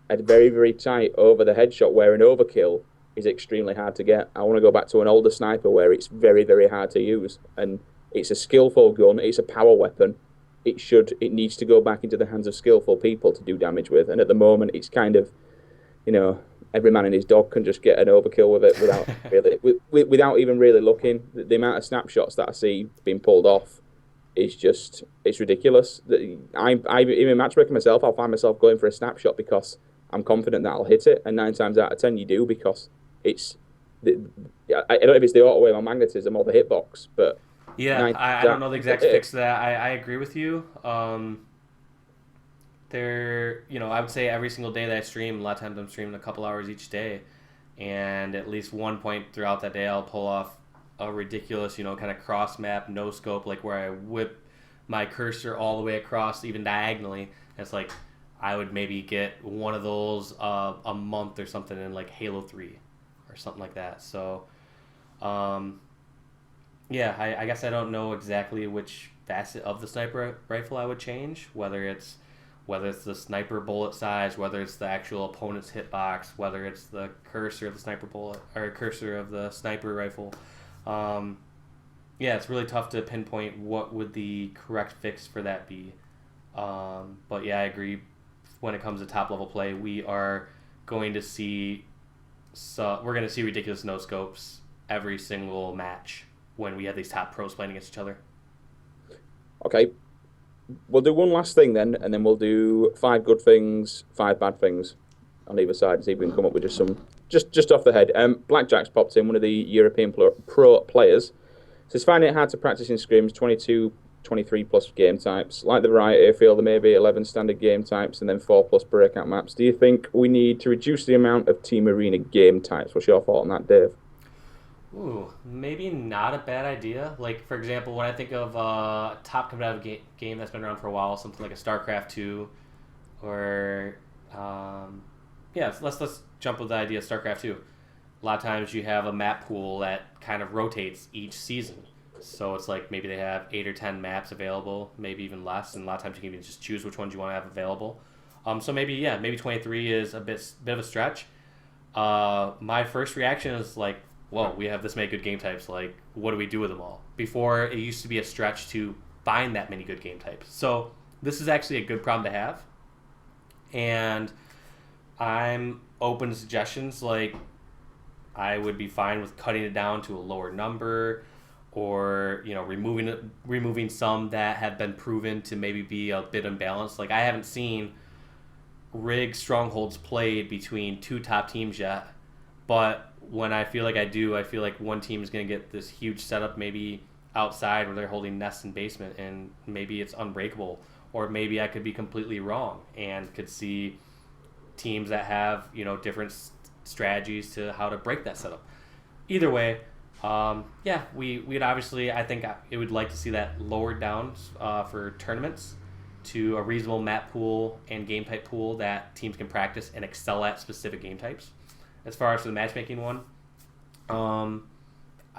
a very, very tight over the headshot, where an overkill is extremely hard to get. I want to go back to an older sniper where it's very, very hard to use, and it's a skillful gun, it's a power weapon. It needs to go back into the hands of skillful people to do damage with, and at the moment it's kind of, every man and his dog can just get an overkill with it without really, without even really looking. The amount of snapshots that I see being pulled off is it's ridiculous. I even matchmaking myself, I'll find myself going for a snapshot because I'm confident that I'll hit it, and 9 times out of 10 you do, because I don't know if it's the auto wave on magnetism or the hitbox, but yeah, I don't know the exact fix to that. I agree with you. I would say every single day that I stream, a lot of times I'm streaming a couple hours each day, and at least one point throughout that day I'll pull off a ridiculous, kind of cross map, no scope, like where I whip my cursor all the way across, even diagonally. And it's like, I would maybe get one of those a month or something in like Halo 3 or something like that. So, um, yeah, I guess I don't know exactly which facet of the sniper rifle I would change. Whether it's the sniper bullet size, whether it's the actual opponent's hitbox, whether it's the cursor of the sniper bullet or cursor of the sniper rifle. Um, yeah, it's really tough to pinpoint what would the correct fix for that be. But yeah, I agree. When it comes to top level play, we are going to see we're going to see ridiculous no scopes every single match when we have these top pros playing against each other. Okay, we'll do one last thing then, and then we'll do five good things, five bad things on either side. See if we can come up with just some just off the head. Blackjack's popped in, one of the European pro players. Says finding it hard to practice in scrims, 22, 23 plus game types. Like the variety, I feel there may be 11 standard game types and then 4 plus breakout maps. Do you think we need to reduce the amount of team arena game types? What's your thought on that, Dave? Ooh, maybe not a bad idea. Like, for example, when I think of a top competitive game that's been around for a while, something like a StarCraft 2, or, yeah, let's jump with the idea of StarCraft 2. A lot of times you have a map pool that kind of rotates each season. So it's like maybe they have 8 or 10 maps available, maybe even less, and a lot of times you can even just choose which ones you want to have available. So maybe 23 is a bit of a stretch. My first reaction is like, whoa, we have this many good game types. Like, what do we do with them all? Before, it used to be a stretch to find that many good game types. So this is actually a good problem to have. And I'm open to suggestions. Like, I would be fine with cutting it down to a lower number, or removing some that have been proven to maybe be a bit unbalanced. Like, I haven't seen rigged strongholds played between two top teams yet, but when I feel like I feel like one team is going to get this huge setup maybe outside where they're holding nests in basement, and maybe it's unbreakable, or maybe I could be completely wrong and could see teams that have different strategies to how to break that setup. Either way, yeah, we'd obviously, I think it would like to see that lowered down for tournaments to a reasonable map pool and game type pool that teams can practice and excel at specific game types. As far as the matchmaking one,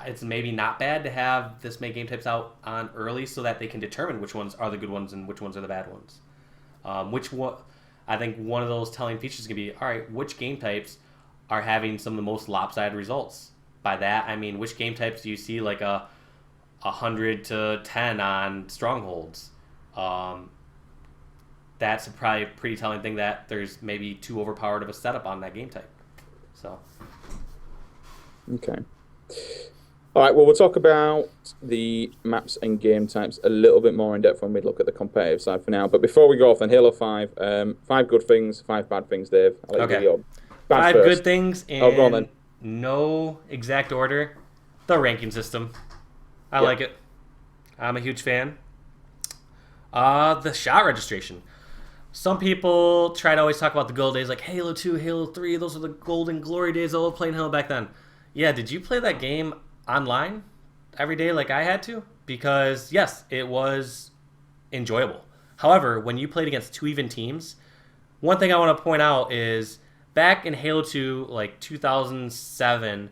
it's maybe not bad to have this many game types out on early so that they can determine which ones are the good ones and which ones are the bad ones. I think one of those telling features can be, all right, which game types are having some of the most lopsided results? By that, I mean, which game types do you see like a 100 to 10 on strongholds? That's probably a pretty telling thing that there's maybe too overpowered of a setup on that game type. So, okay. All right, well, we'll talk about the maps and game types a little bit more in depth when we look at the competitive side for now. But before we go off on Halo 5, 5 good things, 5 bad things, Dave. I'll let you do your bad 5 first. good things in go on then. No exact order. The ranking system. I like it. I'm a huge fan. The shot registration. Some people try to always talk about the gold days, like Halo 2, Halo 3. Those are the golden glory days of playing Halo back then. Yeah, did you play that game online every day like I had to? Because, yes, it was enjoyable. However, when you played against 2 even teams, one thing I want to point out is back in Halo 2, like 2007,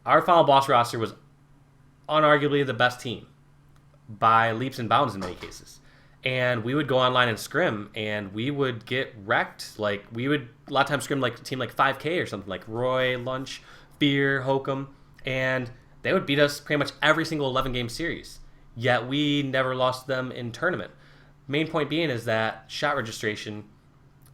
our final boss roster was unarguably the best team by leaps and bounds in many cases. And we would go online and scrim, and we would get wrecked. Like, we would a lot of times scrim like a team like 5K or something, like Roy, Lunch, Fear, Hokum, and they would beat us pretty much every single 11-game series. Yet we never lost them in tournament. Main point being is that shot registration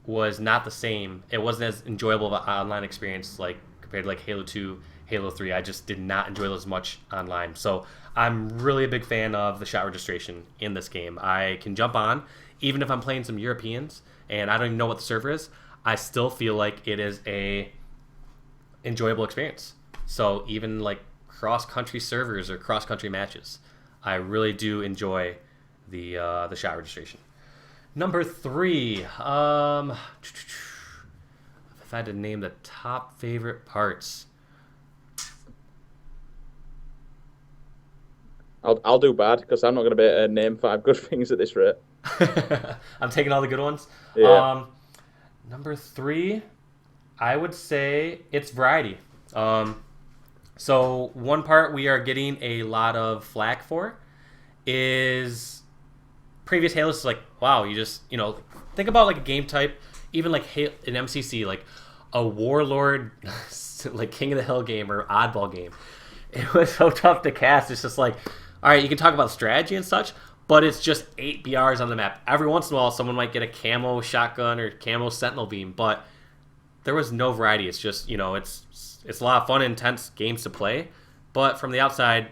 was not the same. It wasn't as enjoyable of an online experience like compared to like Halo 2, Halo 3. I just did not enjoy those much online. So I'm really a big fan of the shot registration in this game. I can jump on, even if I'm playing some Europeans and I don't even know what the server is, I still feel like it is a enjoyable experience. So even like cross-country servers or cross-country matches, I really do enjoy the shot registration. Number 3, if I had to name the top favorite parts, I'll do bad because I'm not going to be able to name 5 good things at this rate. I'm taking all the good ones. Yeah. Number 3, I would say it's variety. So one part we are getting a lot of flack for is previous Halos. Like, wow, you just think about like a game type, even like an MCC, like a Warlord, like King of the Hill game or Oddball game. It was so tough to cast. It's just like, all right, you can talk about strategy and such, but it's just 8 BRs on the map. Every once in a while, someone might get a camo shotgun or camo sentinel beam, but there was no variety. It's just, it's a lot of fun, intense games to play, but from the outside,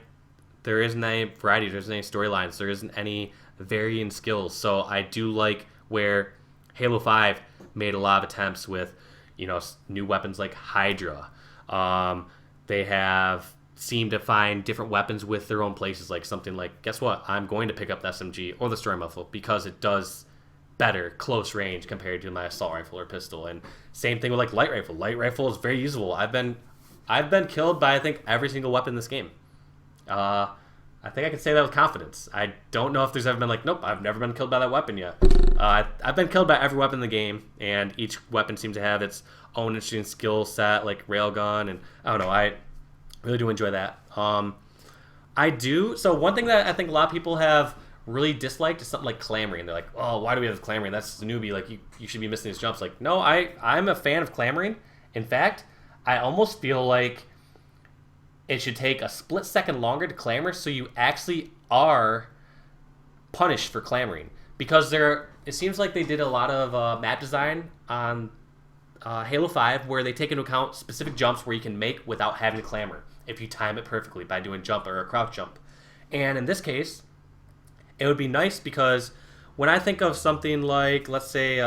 there isn't any variety. There isn't any storylines. There isn't any varying skills. So I do like where Halo 5 made a lot of attempts with, new weapons like Hydra. They have seemed to find different weapons with their own places, like something like, guess what? I'm going to pick up the SMG or the Storm Rifle because it does better close range compared to my assault rifle or pistol. And same thing with like light rifle. Light rifle is very usable. I've been killed by I think every single weapon in this game. I think I can say that with confidence. I don't know if there's ever been like, nope, I've never been killed by that weapon yet. I've been killed by every weapon in the game, and each weapon seems to have its own interesting skill set, like railgun, and I don't know. I really do enjoy that. I do. So one thing that I think a lot of people have really disliked is something like clamoring. They're like, oh, why do we have clamoring? That's the newbie. Like, you should be missing these jumps. Like, no, I'm a fan of clamoring. In fact, I almost feel like it should take a split second longer to clamor so you actually are punished for clamoring. Because it seems like they did a lot of map design on Halo 5 where they take into account specific jumps where you can make without having to clamor if you time it perfectly by doing jump or a crouch jump. And in this case, it would be nice because when I think of something like, let's say,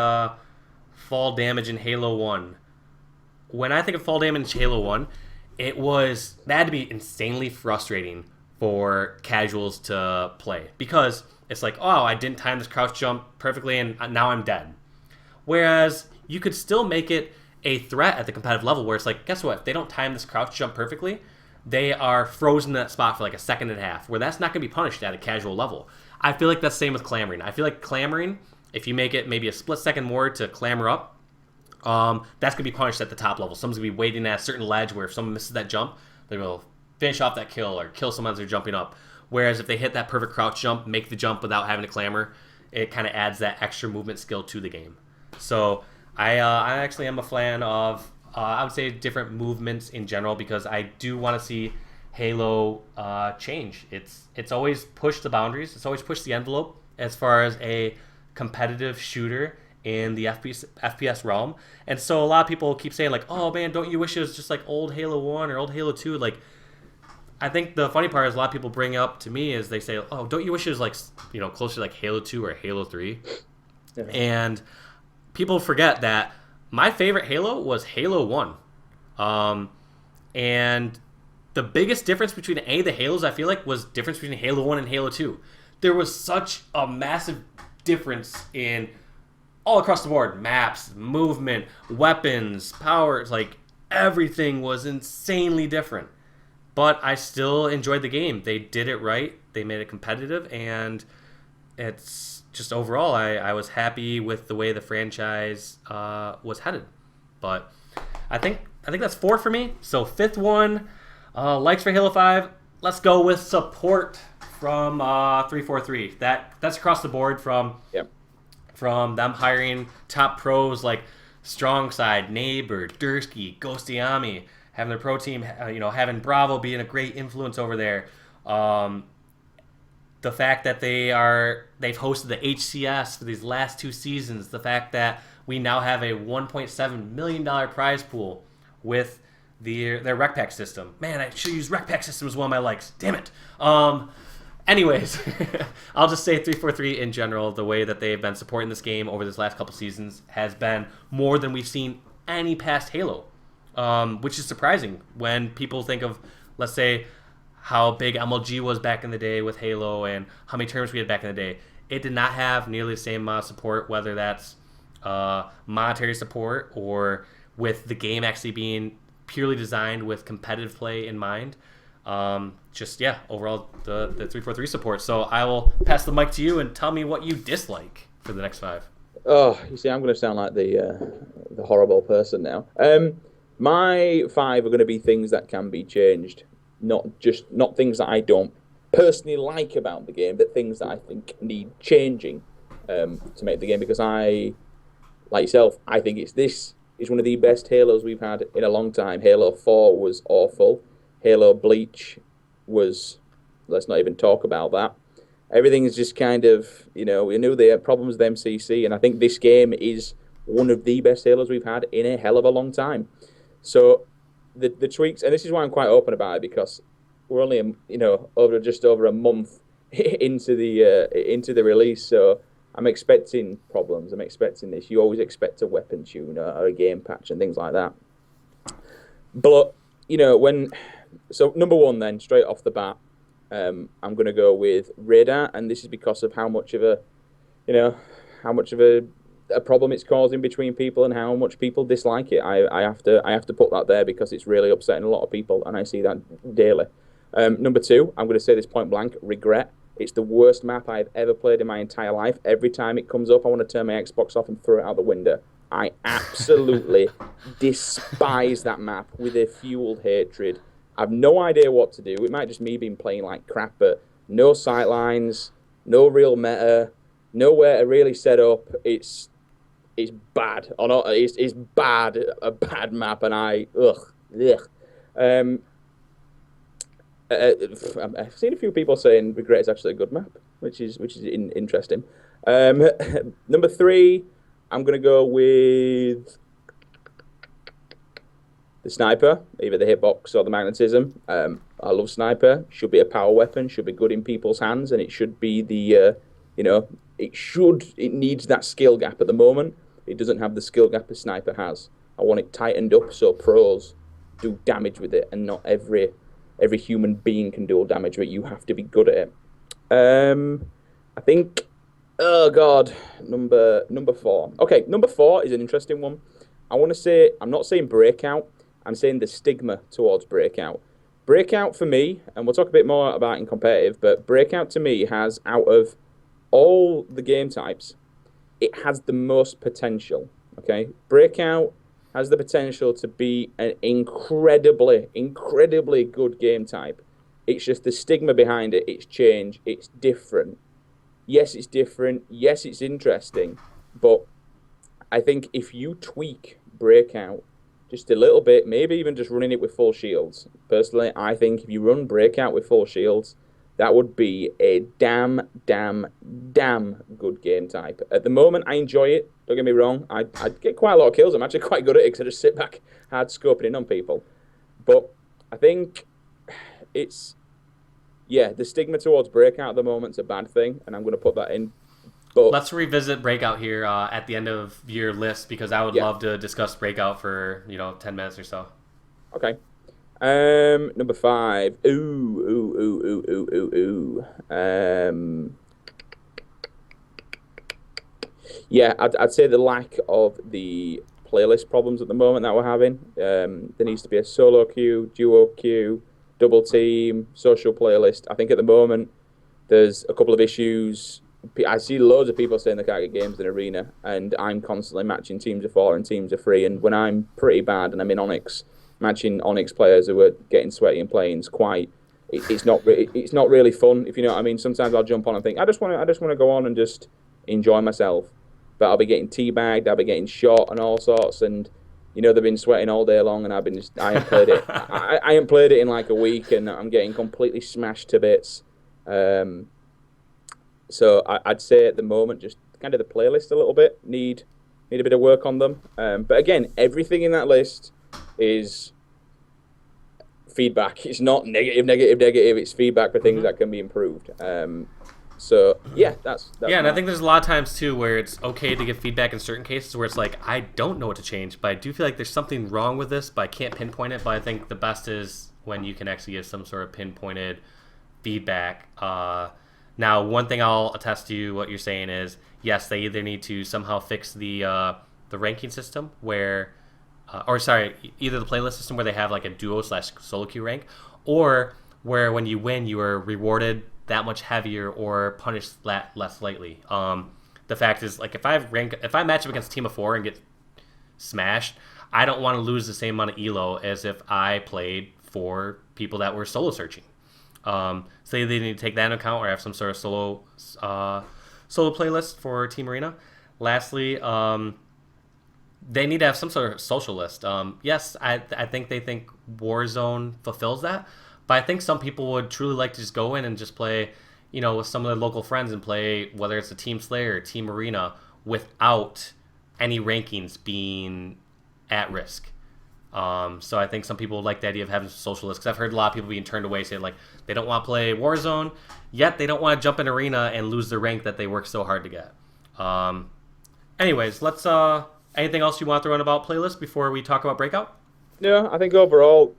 fall damage in Halo 1, when I think of fall damage in Halo 1, that had to be insanely frustrating for casuals to play because it's like, oh, I didn't time this crouch jump perfectly and now I'm dead. Whereas you could still make it a threat at the competitive level where it's like, guess what? If they don't time this crouch jump perfectly, they are frozen in that spot for like a second and a half, where that's not going to be punished at a casual level. I feel like that's the same with clamoring. I feel like clamoring, if you make it maybe a split second more to clamor up, that's going to be punished at the top level. Someone's going to be waiting at a certain ledge where if someone misses that jump, they will finish off that kill or kill someone as they're jumping up. Whereas if they hit that perfect crouch jump, make the jump without having to clamor, it kind of adds that extra movement skill to the game. So I actually am a fan of, I would say, different movements in general because I do want to see Halo change. It's always pushed the boundaries. It's always pushed the envelope as far as a competitive shooter in the FPS realm. And so a lot of people keep saying like, oh man, don't you wish it was just like old Halo 1 or old Halo 2? Like, I think the funny part is a lot of people bring up to me is they say, oh, don't you wish it was like, closer to like Halo 2 or Halo 3? Yeah. And people forget that my favorite Halo was Halo 1. And the biggest difference between any of the Halos, I feel like, was difference between Halo 1 and Halo 2. There was such a massive difference in all across the board. Maps, movement, weapons, powers, like everything was insanely different. But I still enjoyed the game. They did it right. They made it competitive, and it's just overall, I was happy with the way the franchise was headed. But I think that's 4 for me. So 5th one, likes for Halo 5. Let's go with support from 343. That's across the board from them hiring top pros like Strongside, Neighbor, Dursky, Ghostiami, having their pro team, having Bravo being a great influence over there. The fact that they've hosted the HCS for these last 2 seasons. The fact that we now have a $1.7 million prize pool with their rec pack system. Man, I should use rec pack system as one of my likes. Damn it. Anyways, I'll just say 343 in general, the way that they've been supporting this game over this last couple seasons has been more than we've seen any past Halo, which is surprising when people think of, let's say, how big MLG was back in the day with Halo and how many tournaments we had back in the day. It did not have nearly the same amount of support, whether that's monetary support or with the game actually being purely designed with competitive play in mind. just yeah, overall the 343 support. So I will pass the mic to you and tell me what you dislike for the next 5. Oh, you see, I'm going to sound like the horrible person now. My 5 are going to be things that can be changed, not things that I don't personally like about the game, but things that I think need changing to make the game. Because I, like yourself, I think this is one of the best Halos we've had in a long time. Halo 4 was awful. Halo Bleach was, let's not even talk about that. Everything is just kind of, we knew they had problems with MCC, and I think this game is one of the best Halos we've had in a hell of a long time. So the tweaks, and this is why I'm quite open about it, because we're only just over a month into the release, so I'm expecting problems. I'm expecting this. You always expect a weapon tune or a game patch and things like that. But so number 1 then, straight off the bat. I'm going to go with radar, and this is because of how much of a problem it's causing between people and how much people dislike it. I have to put that there because it's really upsetting a lot of people, and I see that daily. Number 2, I'm going to say this point blank: regret. It's the worst map I've ever played in my entire life. Every time it comes up, I want to turn my Xbox off and throw it out the window. I absolutely despise that map with a fueled hatred. I've no idea what to do. It might just me being playing like crap, but no sightlines, no real meta, nowhere to really set up. It's bad. Or not, it's bad, a bad map, and ugh. I've seen a few people saying Regret is actually a good map, which is interesting. Number 3, I'm going to go with the sniper, either the hitbox or the magnetism. I love sniper. Should be a power weapon. Should be good in people's hands, and it should be it needs that skill gap at the moment. It doesn't have the skill gap a sniper has. I want it tightened up so pros do damage with it, and not every human being can do all damage with it. You have to be good at it. I think. Oh God, number 4. Okay, number 4 is an interesting one. I want to say, I'm not saying Breakout. I'm saying the stigma towards Breakout. Breakout for me, and we'll talk a bit more about it in competitive, but Breakout to me has, out of all the game types, it has the most potential. Okay, Breakout has the potential to be an incredibly good game type. It's just the stigma behind it. It's change. It's different. Yes, it's different. Yes, it's interesting. But I think if you tweak Breakout just a little bit, maybe even just running it with full shields. Personally, I think if you run Breakout with full shields, that would be a damn good game type. At the moment, I enjoy it. Don't get me wrong. I get quite a lot of kills. I'm actually quite good at it because I just sit back hard scoping in on people. But I think it's... Yeah, the stigma towards Breakout at the moment is a bad thing, and I'm going to put that in. But let's revisit Breakout here at the end of your list, because I would love to discuss Breakout for 10 minutes or so. Okay. Number 5. Yeah, I'd say the lack of the playlist problems at the moment that we're having. There needs to be a solo queue, duo queue, double team, social playlist. I think at the moment there's a couple of issues. I see loads of people saying they can't get games in Arena, and I'm constantly matching teams of 4 and teams of 3. And when I'm pretty bad and I'm in Onyx, matching Onyx players who are getting sweaty and playing is quite. It's not really fun, if you know what I mean. Sometimes I'll jump on and think I just want to go on and just enjoy myself, but I'll be getting teabagged, I'll be getting shot and all sorts, and they've been sweating all day long, and I haven't played it. I haven't played it in like a week, and I'm getting completely smashed to bits. So I'd say at the moment, just kind of the playlist a little bit need a bit of work on them. But again, everything in that list is feedback. It's not negative. It's feedback for things that can be improved. So yeah, that's yeah, and I think there's a lot of times too where it's okay to give feedback in certain cases where it's like, I don't know what to change, but I do feel like there's something wrong with this, but I can't pinpoint it. But I think the best is when you can actually give some sort of pinpointed feedback. Now, one thing I'll attest to what you're saying is, yes, they either need to somehow fix the ranking system where, either the playlist system where they have like a duo/solo queue rank, or where when you win, you are rewarded that much heavier or punished less lightly. The fact is, like, if I match up against a team of 4 and get smashed, I don't want to lose the same amount of elo as if I played for people that were solo searching. Say they need to take that into account or have some sort of solo playlist for Team Arena. Lastly, they need to have some sort of social list. Yes, I think they think Warzone fulfills that, but I think some people would truly like to just go in and just play, with some of their local friends and play, whether it's a Team Slayer or Team Arena, without any rankings being at risk. So I think some people like the idea of having social lists, because I've heard a lot of people being turned away saying, like, they don't want to play Warzone, yet they don't want to jump in Arena and lose the rank that they worked so hard to get. Anyways, let's... anything else you want to throw in about playlist before we talk about Breakout? No, I think overall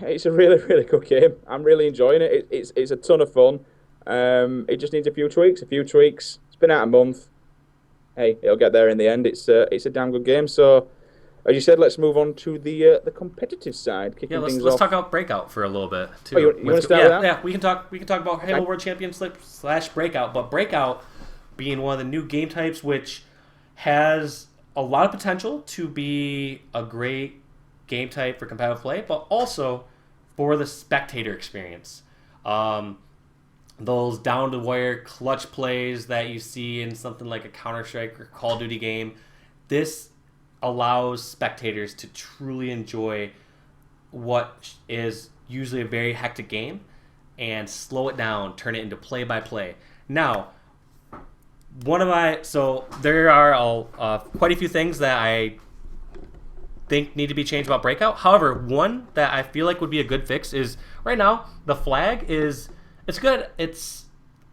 it's a really, really good game. I'm really enjoying it. It's a ton of fun. It just needs a few tweaks. It's been out a month. Hey, it'll get there in the end. It's a damn good game. So, as you said, let's move on to the competitive side. Let's talk about Breakout for a little bit too. Oh, you want to start with that? Yeah, we can talk about Halo World Championship / Breakout, but Breakout being one of the new game types which has a lot of potential to be a great game type for competitive play, but also for the spectator experience. Those down-to-wire clutch plays that you see in something like a Counter-Strike or Call of Duty game, this allows spectators to truly enjoy what is usually a very hectic game and slow it down, turn it into play-by-play. Now, there are quite a few things that I think need to be changed about Breakout. However, one that I feel like would be a good fix is right now the flag it's good. It's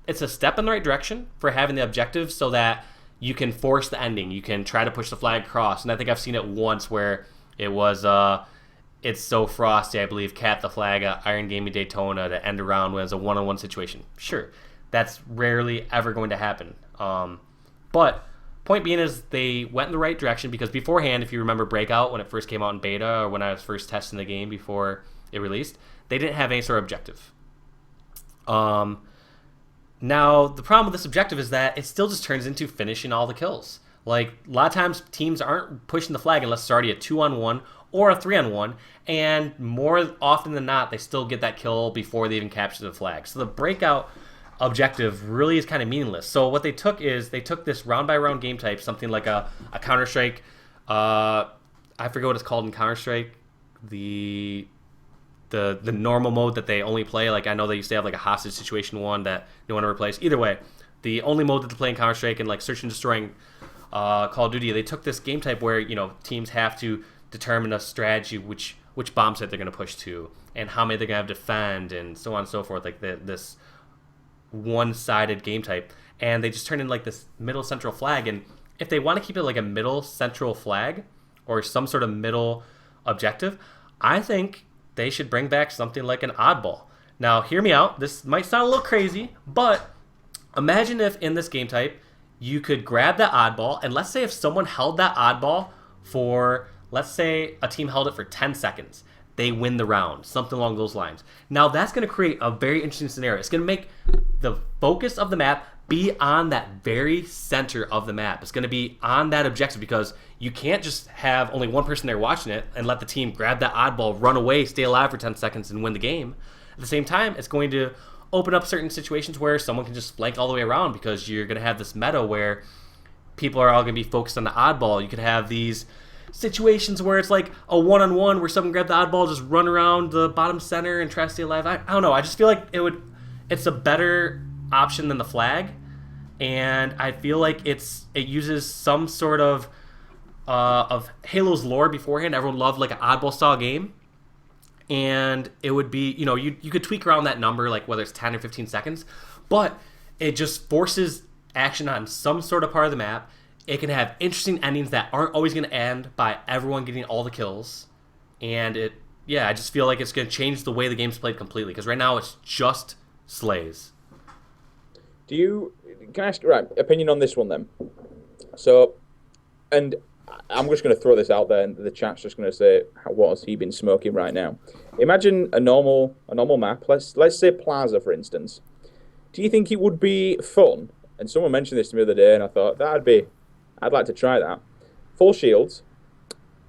a step in the right direction for having the objective so that you can force the ending. You can try to push the flag across, and I think I've seen it once where it was It's So Frosty, I believe, capped the flag at Iron Gaming Daytona to end a round when it's a one-on-one situation. Sure, that's rarely ever going to happen. But point being is they went in the right direction, because beforehand, if you remember Breakout, when it first came out in beta or when I was first testing the game before it released, they didn't have any sort of objective. Now, the problem with this objective is that it still just turns into finishing all the kills. Like, a lot of times teams aren't pushing the flag unless it's already a 2-on-1 or a 3-on-1, and more often than not, they still get that kill before they even capture the flag. So the Breakout objective really is kind of meaningless. So what they took this round-by-round game type, something like a Counter-Strike, I forget what it's called in Counter-Strike, the normal mode that they only play. Like, I know they used to have like a hostage situation one that no one ever plays. Either way, the only mode that they play in Counter-Strike and like search and destroying Call of Duty, they took this game type where teams have to determine a strategy, which bomb site they're going to push to, and how many they're going to have to defend, and so on and so forth. Like this one-sided game type, and they just turn in like this middle central flag. And if they want to keep it like a middle central flag or some sort of middle objective, I think they should bring back something like an oddball. Now, hear me out. This might sound a little crazy, but imagine if in this game type you could grab that oddball, and let's say if someone held that oddball for, let's say a team held it for 10 seconds, they win the round, something along those lines. Now, that's going to create a very interesting scenario. It's going to make the focus of the map be on that very center of the map. It's going to be on that objective, because you can't just have only one person there watching it and let the team grab that oddball, run away, stay alive for 10 seconds, and win the game. At the same time, it's going to open up certain situations where someone can just flank all the way around, because you're going to have this meta where people are all going to be focused on the oddball. You could have these situations where it's like a one-on-one where someone grab the oddball, just run around the bottom center and try to stay alive. I don't know. I just feel like it's a better option than the flag, and I feel like it uses some sort of Halo's lore beforehand. Everyone loved like an oddball style game, and it would be, you could tweak around that number, like whether it's 10 or 15 seconds, but it just forces action on some sort of part of the map. It can have interesting endings that aren't always going to end by everyone getting all the kills. And I just feel like it's going to change the way the game's played completely, because right now it's just slays. Can I ask, right, opinion on this one then? So, and I'm just going to throw this out there, and the chat's just going to say, "What has he been smoking right now?" Imagine a normal map. Let's say Plaza, for instance. Do you think it would be fun? And someone mentioned this to me the other day, and I thought I'd like to try that. Full shields,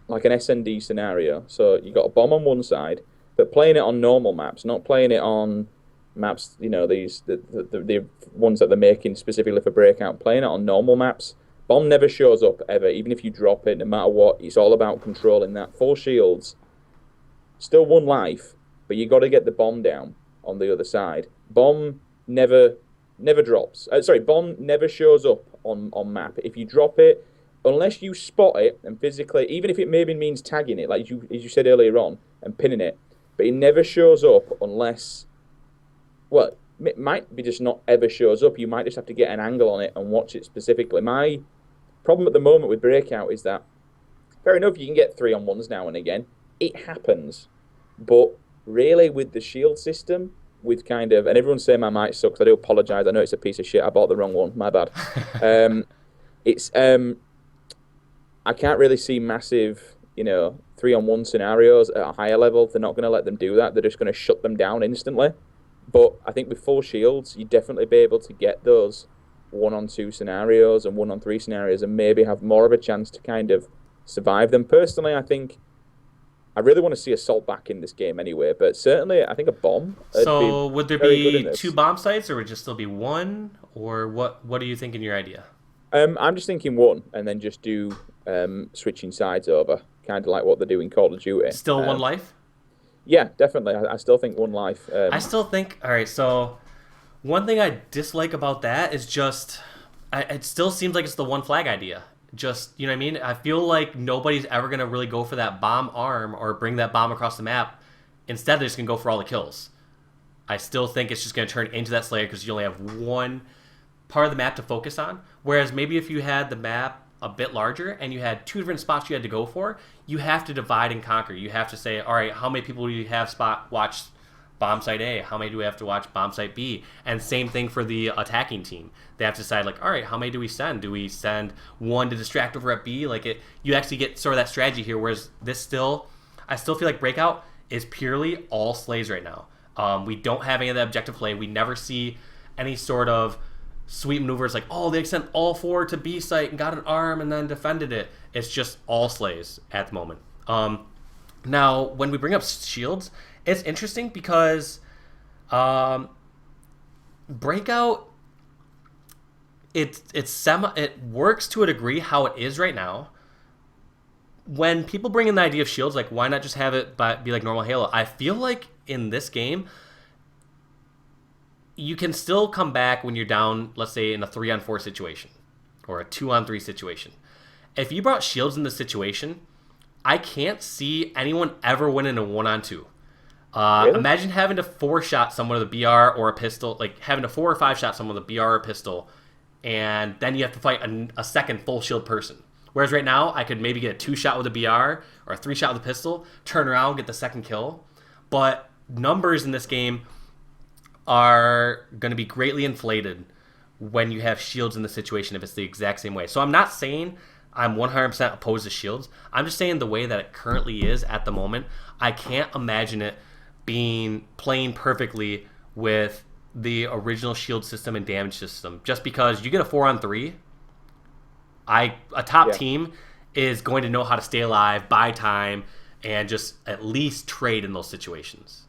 like an SND scenario. So you got a bomb on one side, but playing it on normal maps, not playing it on maps. The ones that they're making specifically for Breakout. Playing it on normal maps. Bomb never shows up ever, even if you drop it, no matter what. It's all about controlling that. Full shields, still one life, but you got to get the bomb down on the other side. Bomb never drops. Sorry, bomb never shows up on map. If you drop it, unless you spot it and physically, even if it maybe means tagging it, like as you said earlier on, and pinning it, but it never shows up unless, well, it might be just not ever shows up. You might just have to get an angle on it and watch it specifically. My problem at the moment with Breakout is that, fair enough, you can get 3-on-1s now and again. It happens. But really, with the shield system, with kind of, and everyone's saying my mic sucks. I do apologise. I know it's a piece of shit. I bought the wrong one. My bad. It's I can't really see massive, 3-on-1 scenarios at a higher level. They're not going to let them do that. They're just going to shut them down instantly. But I think with full shields, you'd definitely be able to get those 1-on-2 scenarios and 1-on-3 scenarios and maybe have more of a chance to kind of survive them. Personally, I think I really want to see Assault back in this game anyway, but certainly I think a bomb. So would there be 2 bomb sites, or would it just still be 1? Or what do you think in your idea? I'm just thinking 1, and then just do switching sides over, kind of like what they do in Call of Duty. Still 1 life? Yeah, definitely. I still think 1 life. I still think, all right, so one thing I dislike about that is just, it still seems like it's the 1 flag idea. Just, you know what I mean? I feel like nobody's ever going to really go for that bomb arm or bring that bomb across the map. Instead, they're just going to go for all the kills. I still think it's just going to turn into that Slayer because you only have 1 part of the map to focus on. Whereas maybe if you had the map a bit larger and you had 2 different spots you had to go for, you have to divide and conquer. You have to say, all right, how many people do you have watch bomb site A? How many do we have to watch bomb site B? And same thing for the attacking team. They have to decide, like, all right, how many do we send? Do we send 1 to distract over at B? You actually get sort of that strategy here, whereas I still feel like Breakout is purely all slays right now. We don't have any of that objective play. We never see any sort of sweet maneuvers like, oh, they sent all 4 to B site and got an arm and then defended it. It's just all slays at the moment. Now, when we bring up shields, it's interesting because Breakout, it works to a degree how it is right now. When people bring in the idea of shields, like, why not just have it be like normal Halo? I feel like in this game, you can still come back when you're down, let's say, in a 3-on-4 situation or a 2-on-3 situation. If you brought shields in this situation, I can't see anyone ever winning a 1-on-2. Really? Imagine having to 4-shot someone with a BR or a pistol, like having to 4 or 5-shot someone with a BR or a pistol, and then you have to fight a second full shield person. Whereas right now, I could maybe get a 2-shot with a BR or a 3-shot with a pistol, turn around, get the second kill. But numbers in this game are going to be greatly inflated when you have shields in the situation if it's the exact same way. So I'm not saying I'm 100% opposed to shields. I'm just saying the way that it currently is at the moment, I can't imagine it playing perfectly with the original shield system and damage system. Just because you get a 4-on-3, a top team is going to know how to stay alive, buy time, and just at least trade in those situations.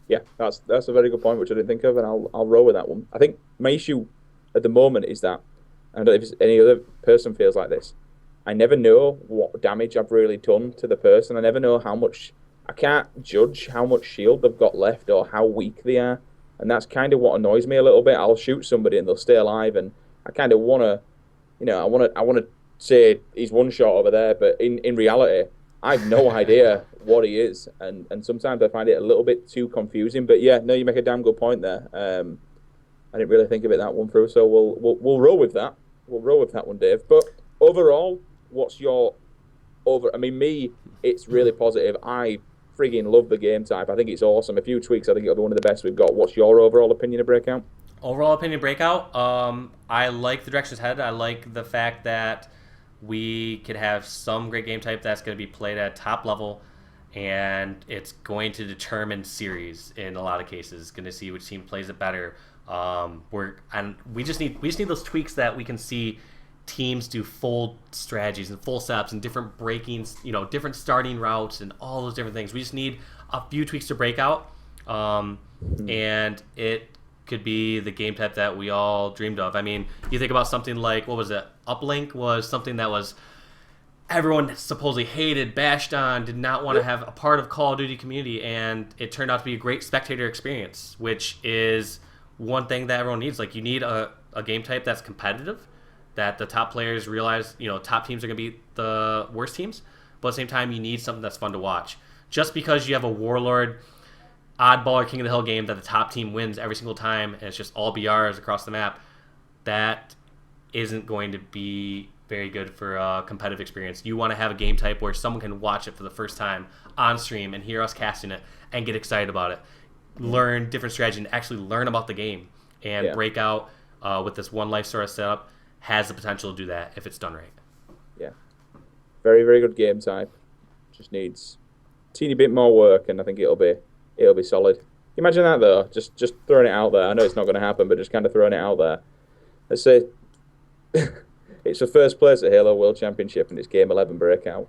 Yeah, that's a very good point, which I didn't think of, and I'll roll with that one. I think my issue at the moment is that, I don't know if any other person feels like this, I never know what damage I've really done to the person. I never know I can't judge how much shield they've got left or how weak they are, and that's kind of what annoys me a little bit. I'll shoot somebody and they'll stay alive, and I kind of want to, I want to say he's 1-shot over there, but in reality, I have no idea what he is, and sometimes I find it a little bit too confusing. But yeah, no, you make a damn good point there. I didn't really think of it that one through, so we'll roll with that. We'll roll with that one, Dave. But overall, what's your I mean, it's really positive. I frigging love the game type. I think it's awesome. A few tweaks, I think it'll be one of the best we've got. What's your overall opinion of Breakout? Overall opinion of Breakout, I like the direction it's headed. I like the fact that we could have some great game type that's going to be played at top level, and it's going to determine series in a lot of cases. Going to see which team plays it better. We just need those tweaks that we can see teams do full strategies and full setups and different breakings, different starting routes and all those different things. We just need a few tweaks to Breakout, and it could be the game type that we all dreamed of. I mean, you think about something like, what was it? Uplink was something that was everyone supposedly hated, bashed on, did not want to have a part of Call of Duty community, and it turned out to be a great spectator experience, which is one thing that everyone needs. Like, you need a game type that's competitive, that the top players realize, top teams are going to be the worst teams, but at the same time, you need something that's fun to watch. Just because you have a Warlord, oddball, or King of the Hill game that the top team wins every single time, and it's just all BRs across the map, that isn't going to be very good for a competitive experience. You want to have a game type where someone can watch it for the first time on stream and hear us casting it and get excited about it, learn different strategy, and actually learn about the game. And Breakout, with this one life sort of setup, has the potential to do that if it's done right. Yeah. Very, very good game type. Just needs a teeny bit more work, and I think it'll be solid. Imagine that, though. Just throwing it out there. I know it's not going to happen, but just kind of throwing it out there. Let's say it's for first place at Halo World Championship, and it's Game 11 Breakout.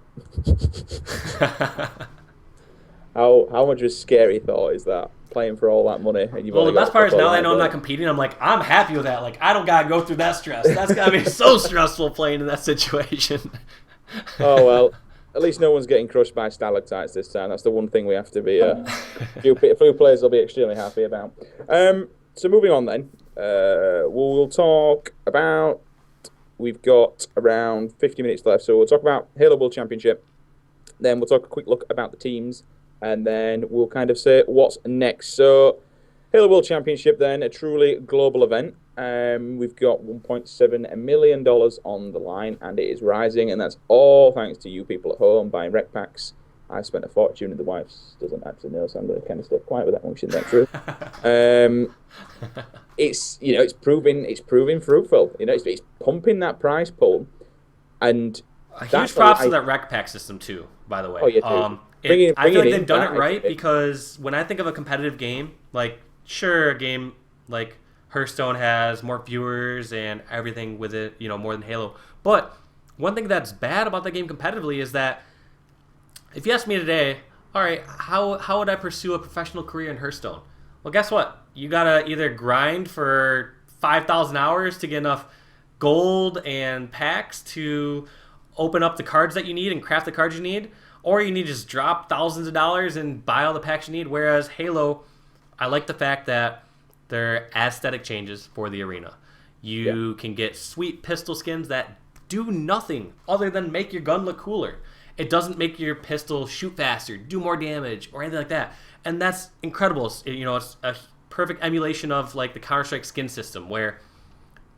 How much of a scary thought is that? Playing for all that money, and the best part is now that I know I'm not competing, I'm happy with that. Like, I don't gotta go through that stress. That's gotta be so stressful playing in that situation. Oh well, at least no one's getting crushed by stalactites this time. That's the one thing we have to be. Few players will be extremely happy about. So moving on then, we'll talk about. We've got around 50 minutes left, so we'll talk about Halo World Championship. Then we'll talk a quick look about the teams. And then we'll kind of say what's next. So, Halo World Championship, then, a truly global event. We've got $1.7 million on the line, and it is rising. And that's all thanks to you people at home buying rec packs. I've spent a fortune, and the wife doesn't actually know, so I'm going to kind of stay quiet with that one. She's not true. It's proving fruitful. It's pumping that prize pool, and huge props to that rec pack system too. By the way, oh yeah, I feel like they've done it right, because when I think of a competitive game, like, sure, a game like Hearthstone has more viewers and everything with it, more than Halo. But one thing that's bad about the game competitively is that if you ask me today, all right, how would I pursue a professional career in Hearthstone? Well, guess what? You gotta either grind for 5,000 hours to get enough gold and packs to open up the cards that you need and craft the cards you need, or you need to just drop thousands of dollars and buy all the packs you need. Whereas Halo, I like the fact that there are aesthetic changes for the arena. You can get sweet pistol skins that do nothing other than make your gun look cooler. It doesn't make your pistol shoot faster, do more damage, or anything like that. And that's incredible. It's a perfect emulation of like the Counter-Strike skin system, where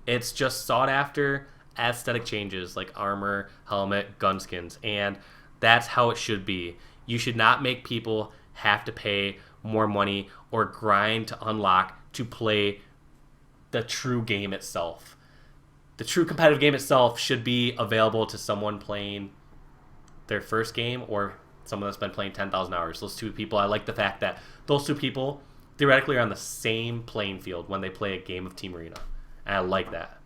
it's just sought after aesthetic changes like armor, helmet, gun skins, and that's how it should be. You should not make people have to pay more money or grind to unlock to play the true game itself. The true competitive game itself should be available to someone playing their first game or someone that's been playing 10,000 hours. Those two people, I like the fact that those two people theoretically are on the same playing field when they play a game of Team Arena. And I like that.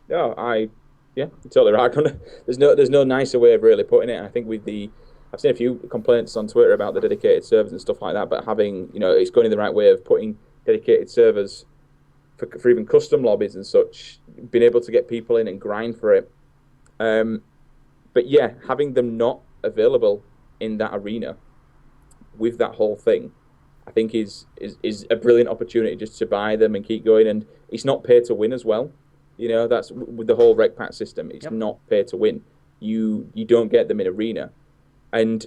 Yeah, you're totally right. There's no nicer way of really putting it. I think I've seen a few complaints on Twitter about the dedicated servers and stuff like that, but having, it's going in the right way of putting dedicated servers for even custom lobbies and such, being able to get people in and grind for it. But yeah, having them not available in that arena with that whole thing, I think is a brilliant opportunity just to buy them and keep going. And it's not pay to win as well. That's with the whole rec pack system. It's not pay to win. You don't get them in arena. And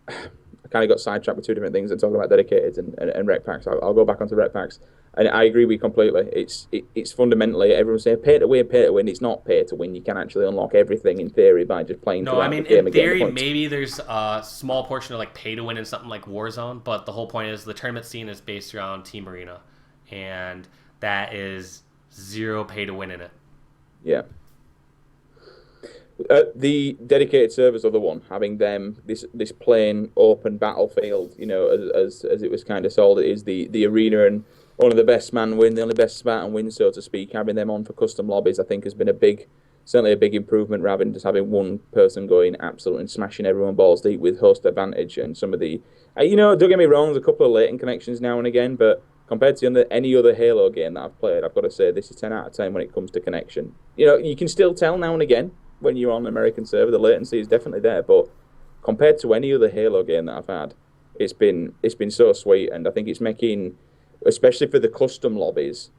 I kind of got sidetracked with two different things and talking about dedicated and rec packs. I'll go back onto rec packs. And I agree with you completely. It's fundamentally, everyone's saying pay to win, pay to win. It's not pay to win. You can actually unlock everything in theory by just playing. No, I mean, in theory, maybe there's a small portion of like pay to win in something like Warzone, but the whole point is the tournament scene is based around Team Arena, and that is zero pay to win in it. Yeah. The dedicated servers are the one having them this plain open battlefield. As it was kind of sold, it is the arena and only the best man win, the only best Spartan win, so to speak. Having them on for custom lobbies, I think, has been certainly a big improvement rather than just having one person going absolutely and smashing everyone balls deep with host advantage and some of the. Don't get me wrong, there's a couple of latent connections now and again, but compared to any other Halo game that I've played, I've got to say this is 10 out of 10 when it comes to connection. You can still tell now and again when you're on an American server, the latency is definitely there. But compared to any other Halo game that I've had, it's been so sweet, and I think it's making, especially for the custom lobbies,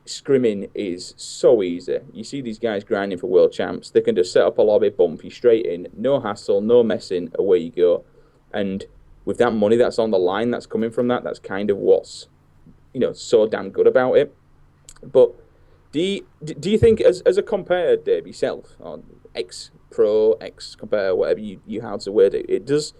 scrimming is so easy. You see these guys grinding for world champs. They can just set up a lobby, bump you straight in, no hassle, no messing, away you go. And with that money that's on the line that's coming from that, that's kind of what's so damn good about it. But do you think, as a competitor, Dave, yourself, or ex-pro, ex-competitor, whatever you how to word it, does,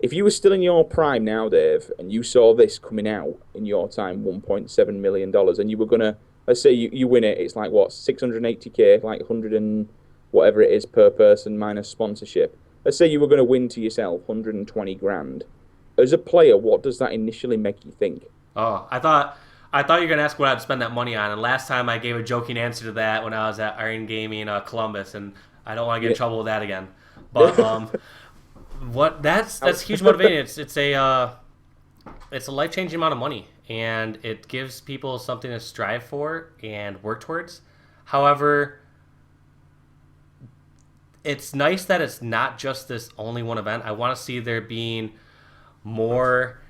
if you were still in your prime now, Dave, and you saw this coming out in your time, $1.7 million, and you were going to, let's say you win it, it's like, what, 680K, like 100 and whatever it is per person minus sponsorship. Let's say you were going to win to yourself 120 grand. As a player, what does that initially make you think? Oh, I thought you were gonna ask what I'd spend that money on, and last time I gave a joking answer to that when I was at Iron Gaming Columbus, and I don't want to get in trouble with that again. But that's huge motivating. It's a life-changing amount of money, and it gives people something to strive for and work towards. However, it's nice that it's not just this only one event. I want to see there being more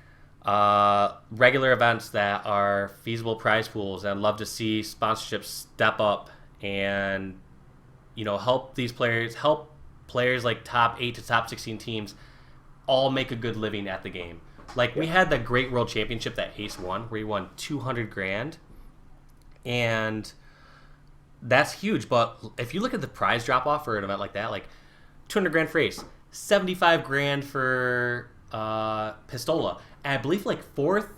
regular events that are feasible prize pools. I'd love to see sponsorships step up and help players like top 8 to top 16 teams all make a good living at the game. Like, we had the great world championship that Ace won, where he won 200 grand, and that's huge. But if you look at the prize drop off for an event like that, like 200 grand for Ace, 75 grand for Pistola, and I believe like fourth,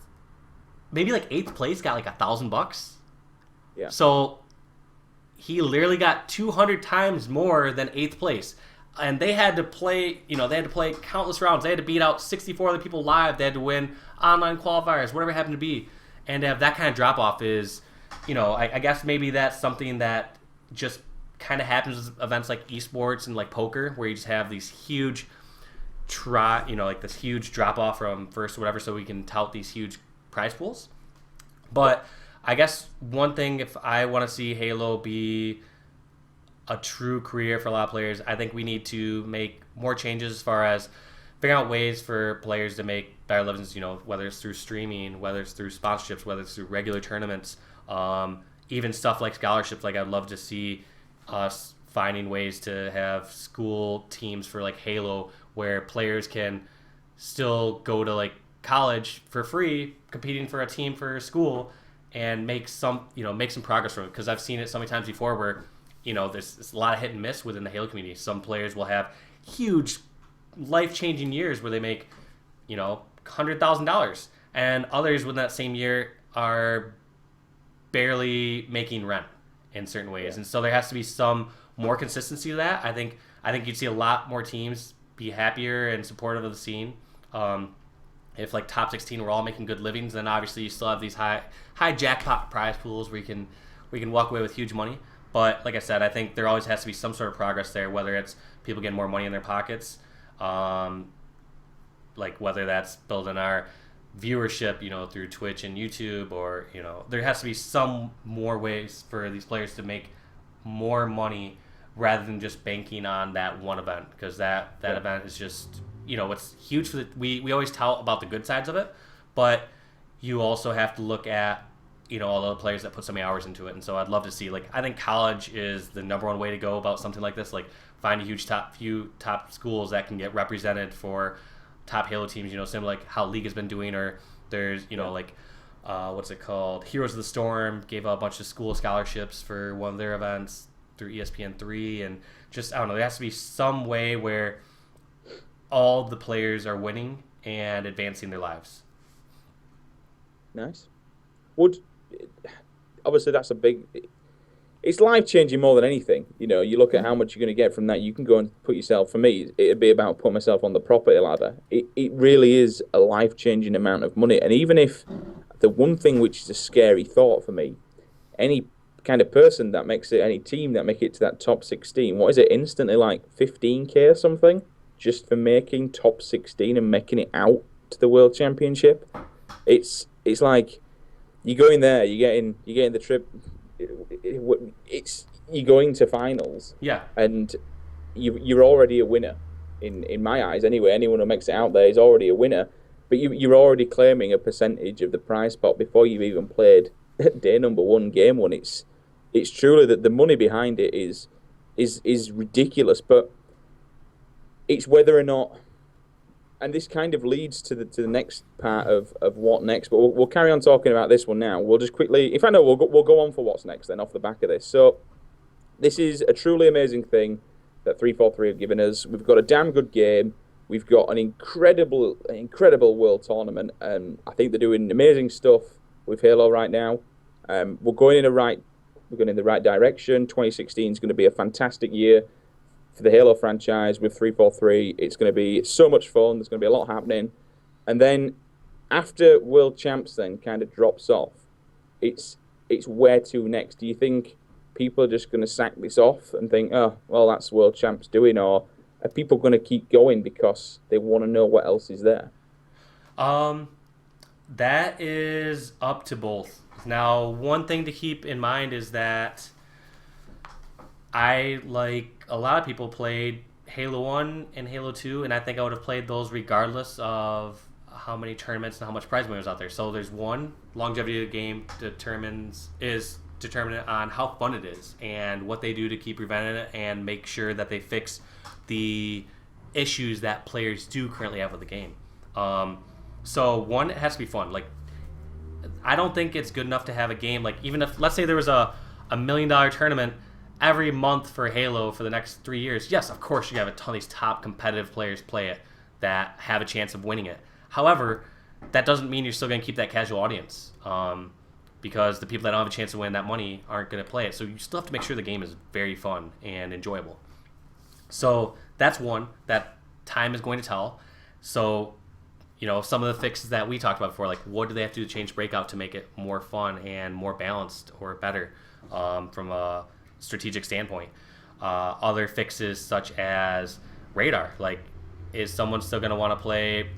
maybe like eighth place got like $1,000. Yeah. So he literally got 200 times more than eighth place. And they had to play, countless rounds. They had to beat out 64 other people live. They had to win online qualifiers, whatever it happened to be. And to have that kind of drop off is, I guess maybe that's something that just kind of happens with events like esports and like poker, where you just have these huge this huge drop off from first or whatever, so we can tout these huge prize pools. But I guess one thing, if I want to see Halo be a true career for a lot of players, I think we need to make more changes as far as figuring out ways for players to make better livings, whether it's through streaming, whether it's through sponsorships, whether it's through regular tournaments, even stuff like scholarships. Like, I'd love to see us finding ways to have school teams for like Halo, where players can still go to like college for free, competing for a team for school, and make some progress from it. Because I've seen it so many times before where there's a lot of hit and miss within the Halo community. Some players will have huge life-changing years where they make $100,000, and others within that same year are barely making rent in certain ways. And so there has to be some more consistency to that. I think you'd see a lot more teams be happier and supportive of the scene. If like top 16 were all making good livings, then obviously you still have these high jackpot prize pools where you can walk away with huge money. But like I said, I think there always has to be some sort of progress there, whether it's people getting more money in their pockets, like whether that's building our viewership, through Twitch and YouTube, or there has to be some more ways for these players to make more money rather than just banking on that one event, because that event is just it's huge for we always tout about the good sides of it, but you also have to look at all the players that put so many hours into it. And so I'd love to see, I think college is the number one way to go about something like this. Like, find a huge few top schools that can get represented for top Halo teams, similar like how League has been doing, or there's what's it called, Heroes of the Storm gave a bunch of school scholarships for one of their events through ESPN3. And just, I don't know, there has to be some way where all the players are winning and advancing their lives. Nice. Obviously that's a big, it's life changing more than anything. You know, you look at how much you're going to get from that. You can go and put yourself. For me, it'd be about putting myself on the property ladder. It really is a life changing amount of money. And even if the one thing which is a scary thought for me, any kind of person that makes it, any team that make it to that top 16, what is it instantly like 15K or something just for making top 16 and making it out to the World Championship? It's like you go in there, you're getting the trip. It's you're going to finals, Yeah. and you're already a winner in my eyes. Anyway, anyone who makes it out there is already a winner. But you're already claiming a percentage of the prize pot before you've even played day number one, game one. It's truly that the money behind it is ridiculous. But it's whether or not, and this kind of leads to the next part of what next. But we'll carry on talking about this one now. We'll just quickly, if I know, we'll go on for what's next then off the back of this. So this is a truly amazing thing that 343 have given us. We've got a damn good game. We've got an incredible world tournament, and I think they're doing amazing stuff with Halo right now. We're going in the right direction. 2016 is going to be a fantastic year for the Halo franchise with 343. It's going to be so much fun. There's going to be a lot happening, and then after World Champs, then kind of drops off. It's where to next? Do you think people are just going to sack this off and think, oh, well, that's World Champs doing, or are people going to keep going because they want to know what else is there? That is up to both. Now, one thing to keep in mind is that I, like a lot of people, played Halo 1 and Halo 2, and I think I would have played those regardless of how many tournaments and how much prize money was out there. So there's one, longevity of the game is determinant on how fun it is and what they do to keep preventing it and make sure that they fix the issues that players do currently have with the game. So one, it has to be fun. Like, I don't think it's good enough to have a game like, even if, let's say there was a $1 million tournament every month for Halo for the next 3 years. Yes, of course you have a ton of these top competitive players play it that have a chance of winning it. However, that doesn't mean you're still going to keep that casual audience. Because the people that don't have a chance to win that money aren't going to play it. So you still have to make sure the game is very fun and enjoyable. So that's one that time is going to tell. So, you know, some of the fixes that we talked about before, like what do they have to do to change Breakout to make it more fun and more balanced or better from a strategic standpoint. Other fixes such as radar. Like, is someone still going to want to play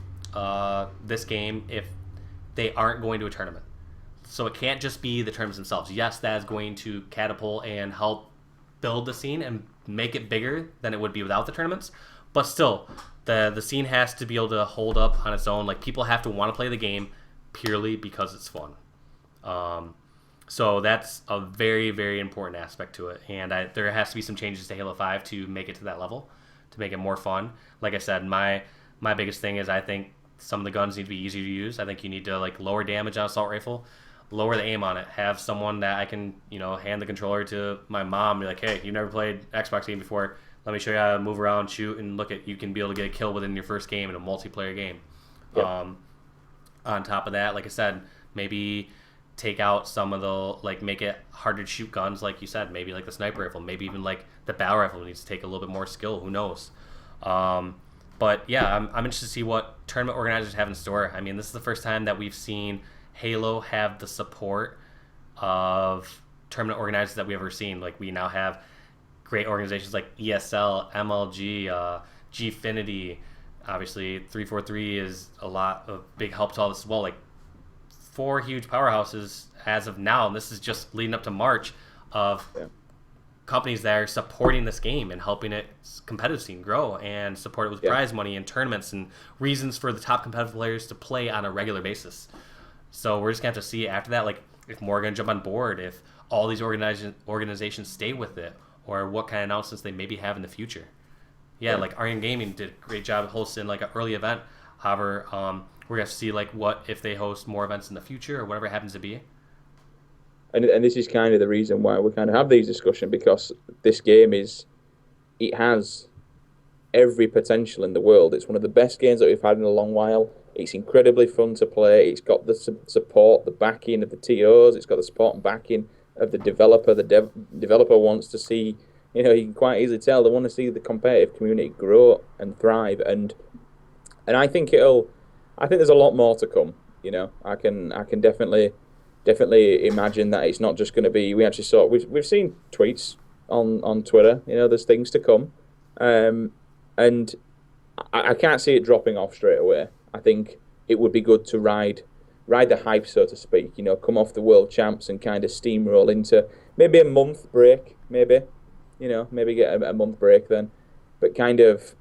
this game if they aren't going to a tournament? So it can't just be the tournaments themselves. Yes, that is going to catapult and help build the scene and make it bigger than it would be without the tournaments. But still, the scene has to be able to hold up on its own. Like, people have to want to play the game purely because it's fun. So that's a very, very important aspect to it. And there has to be some changes to Halo 5 to make it to that level, to make it more fun. Like I said, my biggest thing is I think some of the guns need to be easier to use. I think you need to lower damage on assault rifle, lower the aim on it, have someone that I can, hand the controller to my mom, be like, hey, you never played Xbox game before, let me show you how to move around, shoot, and look at, you can be able to get a kill within your first game in a multiplayer game. Yep. On top of that, like I said, maybe take out some of the, make it harder to shoot guns, like you said, maybe like the sniper rifle, maybe even like the battle rifle needs to take a little bit more skill, who knows. But yeah, I'm interested to see what tournament organizers have in store. I mean, this is the first time that we've seen Halo have the support of tournament organizers that we've ever seen. Like, we now have great organizations like ESL, MLG, Gfinity. Obviously, 343 is a lot of big help to all this as well. Like, 4 huge powerhouses as of now, and this is just leading up to March, of companies that are supporting this game and helping its competitive scene grow and support it with prize money and tournaments and reasons for the top competitive players to play on a regular basis. So we're just going to have to see after that, if more are going to jump on board, if all these organizations stay with it, or what kind of announcements they maybe have in the future. Yeah, like Aryan Gaming did a great job hosting an early event. However, we're going to see what if they host more events in the future or whatever it happens to be. And this is kind of the reason why we kind of have these discussions, because this game it has every potential in the world. It's one of the best games that we've had in a long while. It's incredibly fun to play. It's got the support, the backing of the TOs. It's got the support and backing of the developer. The developer wants to see, you know, you can quite easily tell they want to see the competitive community grow and thrive, and I think there's a lot more to come. You know, I can definitely imagine that it's not just going to be. We actually saw we've seen tweets on Twitter. You know, there's things to come, and I can't see it dropping off straight away. I think it would be good to ride the hype, so to speak. You know, come off the world champs and kind of steamroll into maybe a month break, maybe. You know, maybe get a month break then, but kind of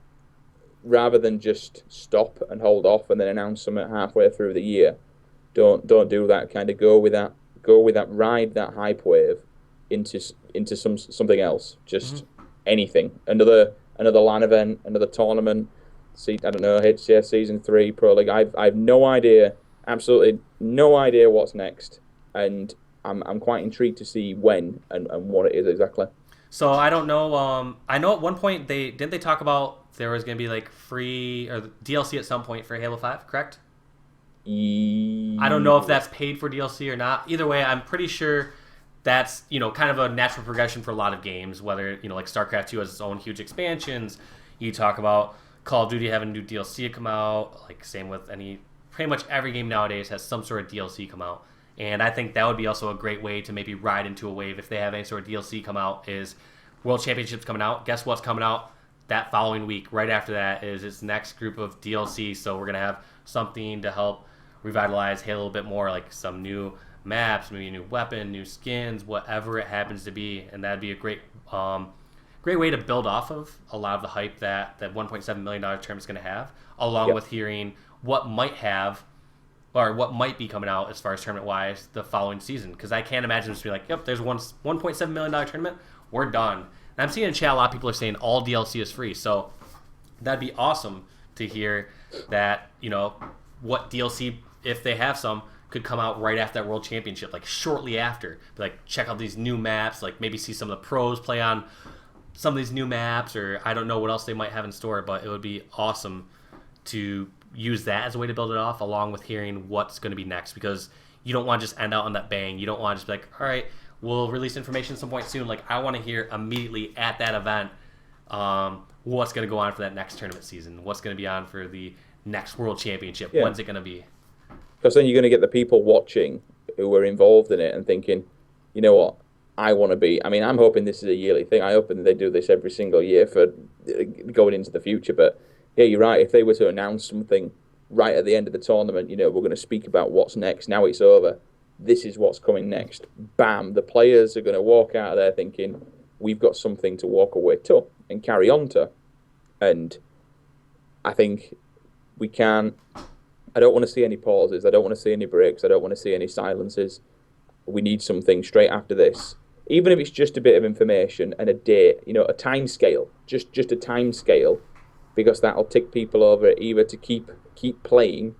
rather than just stop and hold off and then announce something halfway through the year. Don't do that. Kind of go with that, ride that hype wave into something else. Just anything. Another LAN event, another tournament. See, I don't know, HCS Season 3 Pro League. I've no idea, absolutely no idea what's next, and I'm quite intrigued to see when and what it is exactly. So I don't know. I know at one point they talk about there was going to be like free or DLC at some point for Halo 5, correct? I don't know if that's paid for DLC or not. Either way, I'm pretty sure that's, you know, kind of a natural progression for a lot of games, whether, you know, like StarCraft 2 has its own huge expansions. You talk about Call of Duty having new DLC come out, like same with pretty much every game nowadays has some sort of DLC come out. And I think that would be also a great way to maybe ride into a wave if they have any sort of DLC come out is World Championships coming out. Guess what's coming out that following week? Right after that is its next group of DLC. So we're going to have something to help revitalize Halo a little bit more, like some new maps, maybe a new weapon, new skins, whatever it happens to be. And that'd be a great way to build off of a lot of the hype that $1.7 million term is going to have, along with hearing what might have or what might be coming out as far as tournament-wise the following season. Because I can't imagine just be like, yep, there's $1.7 million tournament, we're done. And I'm seeing in chat a lot of people are saying all DLC is free. So that'd be awesome to hear that, you know, what DLC, if they have some, could come out right after that World Championship, like shortly after. Like, check out these new maps, like maybe see some of the pros play on some of these new maps, or I don't know what else they might have in store, but it would be awesome to use that as a way to build it off, along with hearing what's going to be next, because you don't want to just end out on that bang. You don't want to just be like, all right, we'll release information at some point soon. Like, I want to hear immediately at that event what's going to go on for that next tournament season, what's going to be on for the next World Championship, when's it going to be? Because then you're going to get the people watching who were involved in it and thinking, you know what, I want to be. I mean, I'm hoping this is a yearly thing. I hope that they do this every single year for going into the future. But yeah, you're right. If they were to announce something right at the end of the tournament, you know, we're going to speak about what's next. Now it's over. This is what's coming next. Bam. The players are going to walk out of there thinking, we've got something to walk away to and carry on to. And I think we can. I don't want to see any pauses. I don't want to see any breaks. I don't want to see any silences. We need something straight after this. Even if it's just a bit of information and a date, you know, a time scale, just a time scale, because that'll tick people over either to keep playing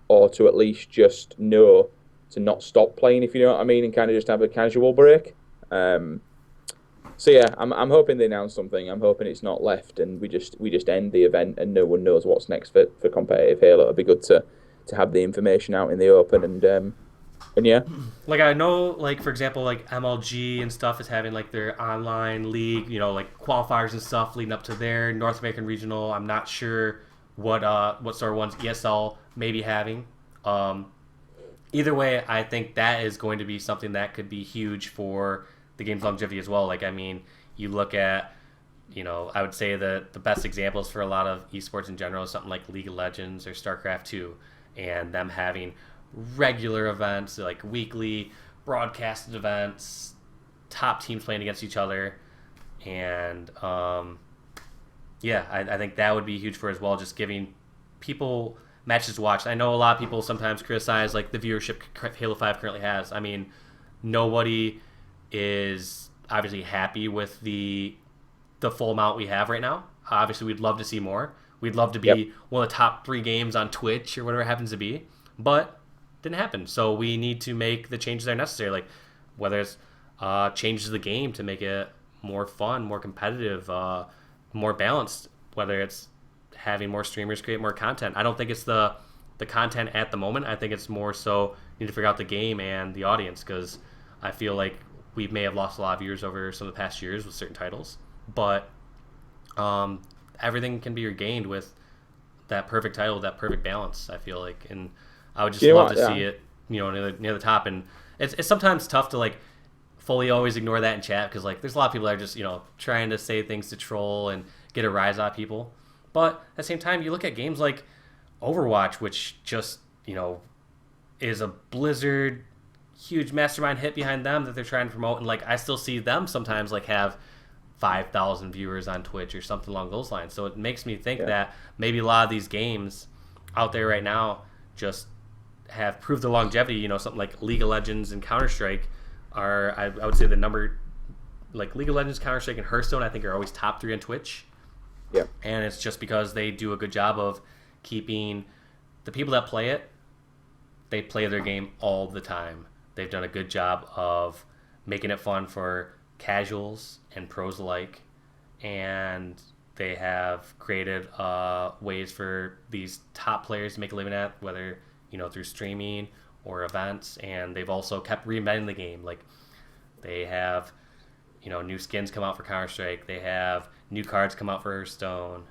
or to at least just know to not stop playing, if you know what I mean, and kind of just have a casual break. So yeah, I'm hoping they announce something. I'm hoping it's not left and we just end the event and no one knows what's next for competitive Halo. It'd be good to have the information out in the open and yeah. Like, I know, like, for example, like MLG and stuff is having like their online league, you know, like qualifiers and stuff leading up to their North American regional. I'm not sure what sort of ones ESL may be having. Either way, I think that is going to be something that could be huge for the game's longevity as well. Like, I mean, you look at, you know, I would say that the best examples for a lot of esports in general is something like League of Legends or StarCraft 2, and them having regular events, like weekly broadcasted events, top teams playing against each other, and yeah, I think that would be huge for as well, just giving people matches to watch. I know a lot of people sometimes criticize like the viewership Halo 5 currently has. I mean, nobody is obviously happy with the full amount we have right now. Obviously, we'd love to see more. We'd love to be one of the top 3 games on Twitch or whatever it happens to be, but didn't happen. So we need to make the changes that are necessary, like whether it's changes to the game to make it more fun, more competitive, more balanced, whether it's having more streamers create more content. I don't think it's the content at the moment. I think it's more so you need to figure out the game and the audience, because I feel like we may have lost a lot of viewers over some of the past years with certain titles, but everything can be regained with that perfect title, that perfect balance, I feel like. And I would just love to see it, near the top. And it's sometimes tough to, like, fully always ignore that in chat because, like, there's a lot of people that are just, trying to say things to troll and get a rise out of people. But at the same time, you look at games like Overwatch, which just, is a Blizzard huge mastermind hit behind them that they're trying to promote. And, like, I still see them sometimes, like, have 5,000 viewers on Twitch or something along those lines. So it makes me think that maybe a lot of these games out there right now just have proved the longevity. Something like League of Legends and Counter-Strike are, I would say the number, like League of Legends, Counter-Strike, and Hearthstone, I think are always top 3 on Twitch. Yeah. And it's just because they do a good job of keeping the people that play it, they play their game all the time. They've done a good job of making it fun for casuals and pros alike, and they have created ways for these top players to make a living at, whether through streaming or events. And they've also kept reinventing the game. Like, they have new skins come out for Counter-Strike, they have new cards come out for Hearthstone,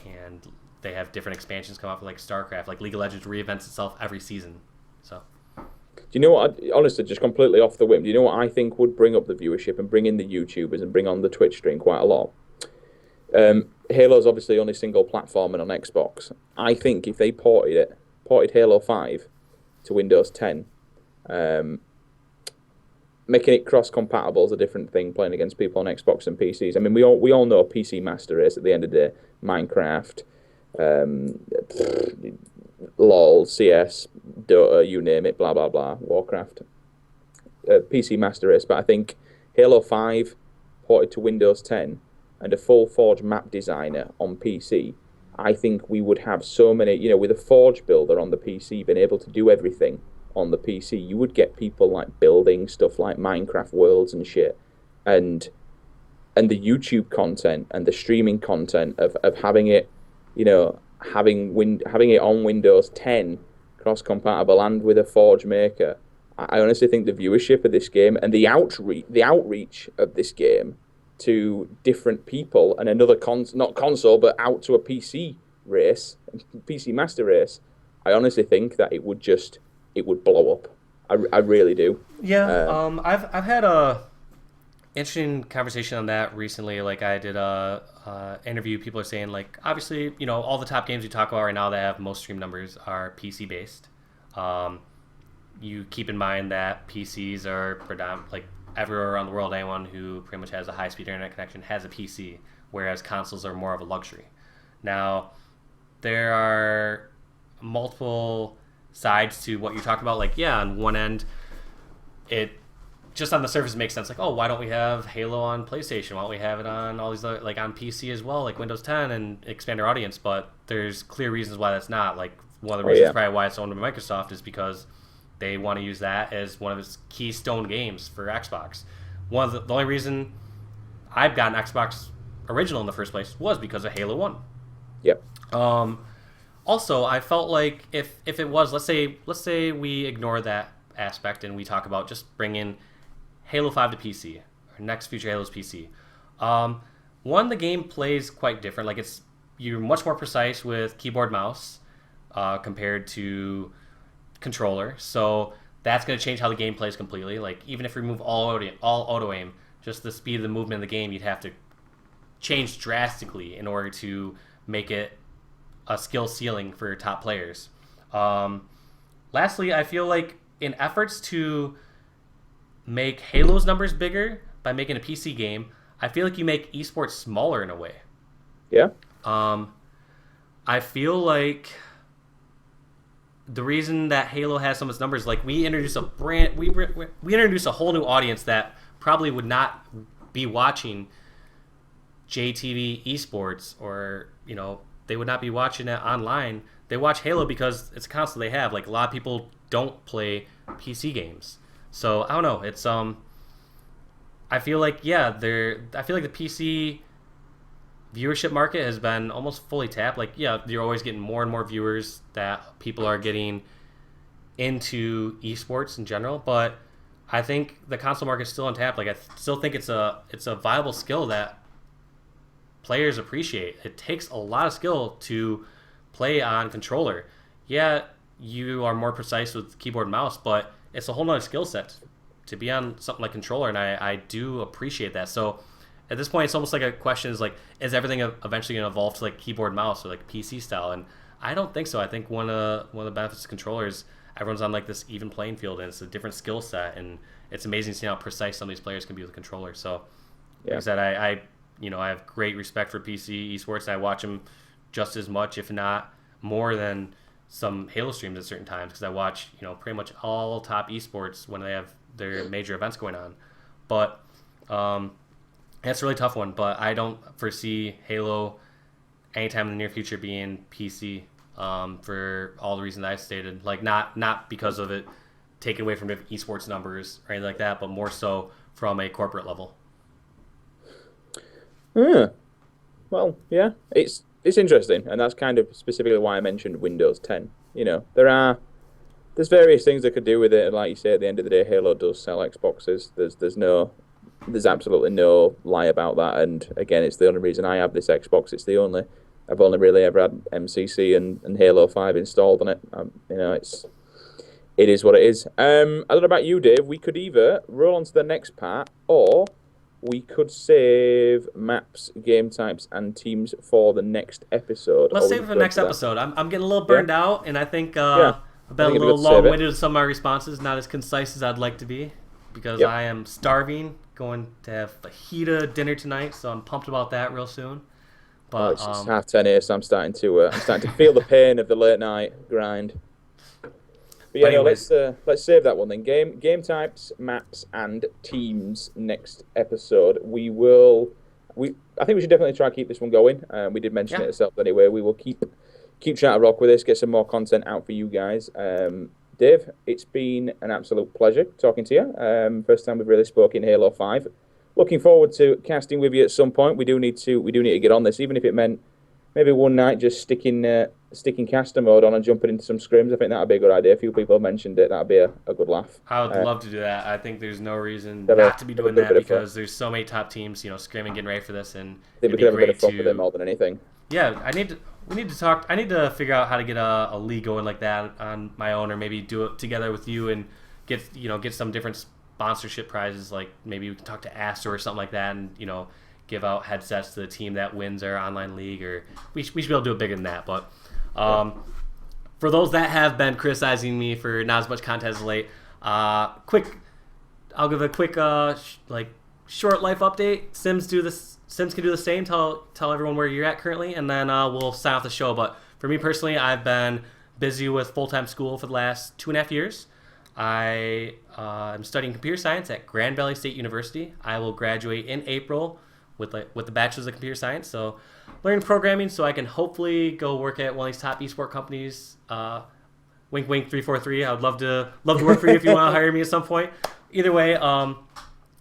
and they have different expansions come out for, like, StarCraft. Like, League of Legends reinvents itself every season. So do you know what, honestly, just completely off the whim, do you know what I think would bring up the viewership and bring in the YouTubers and bring on the Twitch stream quite a lot? Halo's obviously only single platform and on Xbox. I think if they ported Halo 5 to Windows 10, making it cross-compatible is a different thing, playing against people on Xbox and PCs. I mean, we all know PC Master Race at the end of the day, Minecraft, LOL, CS, Dota, you name it, blah, blah, blah, Warcraft, PC Master Race. But I think Halo 5 ported to Windows 10 and a full Forge map designer on PC, I think we would have so many, with a Forge builder on the PC being able to do everything on the PC, you would get people, like, building stuff like Minecraft worlds and shit. And the YouTube content and the streaming content of having it, having it on Windows 10 cross-compatible and with a Forge maker, I honestly think the viewership of this game and the outreach of this game to different people and another not console but out to a PC race, PC Master Race, I honestly think that it would blow up. I really do. Yeah, I've had a interesting conversation on that recently. Like, I did a interview. People are saying, like, obviously, all the top games we talk about right now that have most stream numbers are PC based. You keep in mind that PCs are predominant, like, everywhere around the world. Anyone who pretty much has a high speed internet connection has a PC, whereas consoles are more of a luxury. Now, there are multiple sides to what you're talking about. Like, yeah, on one end, it just on the surface makes sense. Like, oh, why don't we have Halo on PlayStation? Why don't we have it on all these other, like, on PC as well, like Windows 10, and expand our audience? But there's clear reasons why that's not. Like, one of the reasons probably why it's owned by Microsoft is because they want to use that as one of its keystone games for Xbox. The only reason I've gotten Xbox original in the first place was because of Halo 1. Yep. Also, I felt like if it was, let's say we ignore that aspect and we talk about just bringing Halo 5 to PC, or next future Halo's PC. One, the game plays quite different. Like, you're much more precise with keyboard mouse compared to controller. So that's going to change how the game plays completely. Like, even if we remove all auto aim, just the speed of the movement of the game, you'd have to change drastically in order to make it a skill ceiling for top players. Lastly, I feel like in efforts to make Halo's numbers bigger by making a PC game, I feel like you make esports smaller in a way. Yeah. I feel like the reason that Halo has some of its numbers, like, we introduce a whole new audience that probably would not be watching JTV esports, or they would not be watching it online. They watch Halo because it's a console they have. Like, a lot of people don't play PC games, so I don't know. It's I feel like the PC viewership market has been almost fully tapped. Like, yeah, you're always getting more and more viewers that people are getting into esports in general, but I think the console market is still untapped. Like, I still think it's a viable skill that players appreciate. It takes a lot of skill to play on controller. Yeah, you are more precise with keyboard and mouse, but it's a whole nother skill set to be on something like controller, and I do appreciate that. So at this point, it's almost like a question is like, is everything eventually going to evolve to like keyboard and mouse or like PC style? And I don't think so. I think one of the benefits of controllers, everyone's on like this even playing field, and it's a different skill set, and it's amazing to see how precise some of these players can be with a controller. So, like I said, I have great respect for PC esports, and I watch them just as much, if not more, than some Halo streams at certain times, because I watch pretty much all top esports when they have their major events going on. But that's a really tough one. But I don't foresee Halo anytime in the near future being PC for all the reasons I stated. Like not because of it taken away from esports numbers or anything like that, but more so from a corporate level. Yeah. Well, yeah, it's interesting, and that's kind of specifically why I mentioned Windows 10. There's various things they could do with it, and like you say, at the end of the day, Halo does sell Xboxes. There's absolutely no lie about that. And again, it's the only reason I have this Xbox. I've only really ever had MCC and Halo 5 installed on it. It is what it is. I don't know about you, Dave. We could either roll on to the next part, or we could save maps, game types, and teams for the next episode. Let's save it for the next episode. I'm getting a little burned out, and I think I've been a little long-winded with some of my responses, not as concise as I'd like to be, because I am starving, going to have fajita dinner tonight, so I'm pumped about that real soon. But it's 10:30 here, so I'm starting to feel the pain of the late night grind. But yeah, let's save that one then. Game types, maps, and teams next episode. I think we should definitely try to keep this one going. We did mention it ourselves anyway. We will keep trying to rock with this, get some more content out for you guys. Dave, it's been an absolute pleasure talking to you. First time we've really spoken Halo 5. Looking forward to casting with you at some point. We do need to get on this, even if it meant maybe one night just sticking caster mode on and jumping into some scrims. I think that would be a good idea. A few people have mentioned it. That would be a good laugh. I would love to do that. I think there's no reason not to be doing that, because there's so many top teams, scrimming, getting ready for this, and I think we could have a bit of fun with it more than anything. Yeah, we need to talk. I need to figure out how to get a league going like that on my own, or maybe do it together with you and get some different sponsorship prizes. Like maybe we can talk to Aster or something like that, and give out headsets to the team that wins our online league, or we should be able to do it bigger than that. But for those that have been criticizing me for not as much content as late, I'll give a quick short life update. Sims can do the same. Tell everyone where you're at currently, and then we'll sign off the show. But for me personally, I've been busy with full-time school for the last 2.5 years. I am studying computer science at Grand Valley State University. I will graduate in April with the bachelor's of computer science. So learning programming so I can hopefully go work at one of these top esport companies. Wink, wink, 343. I would love to work for you if you want to hire me at some point. Either way, I've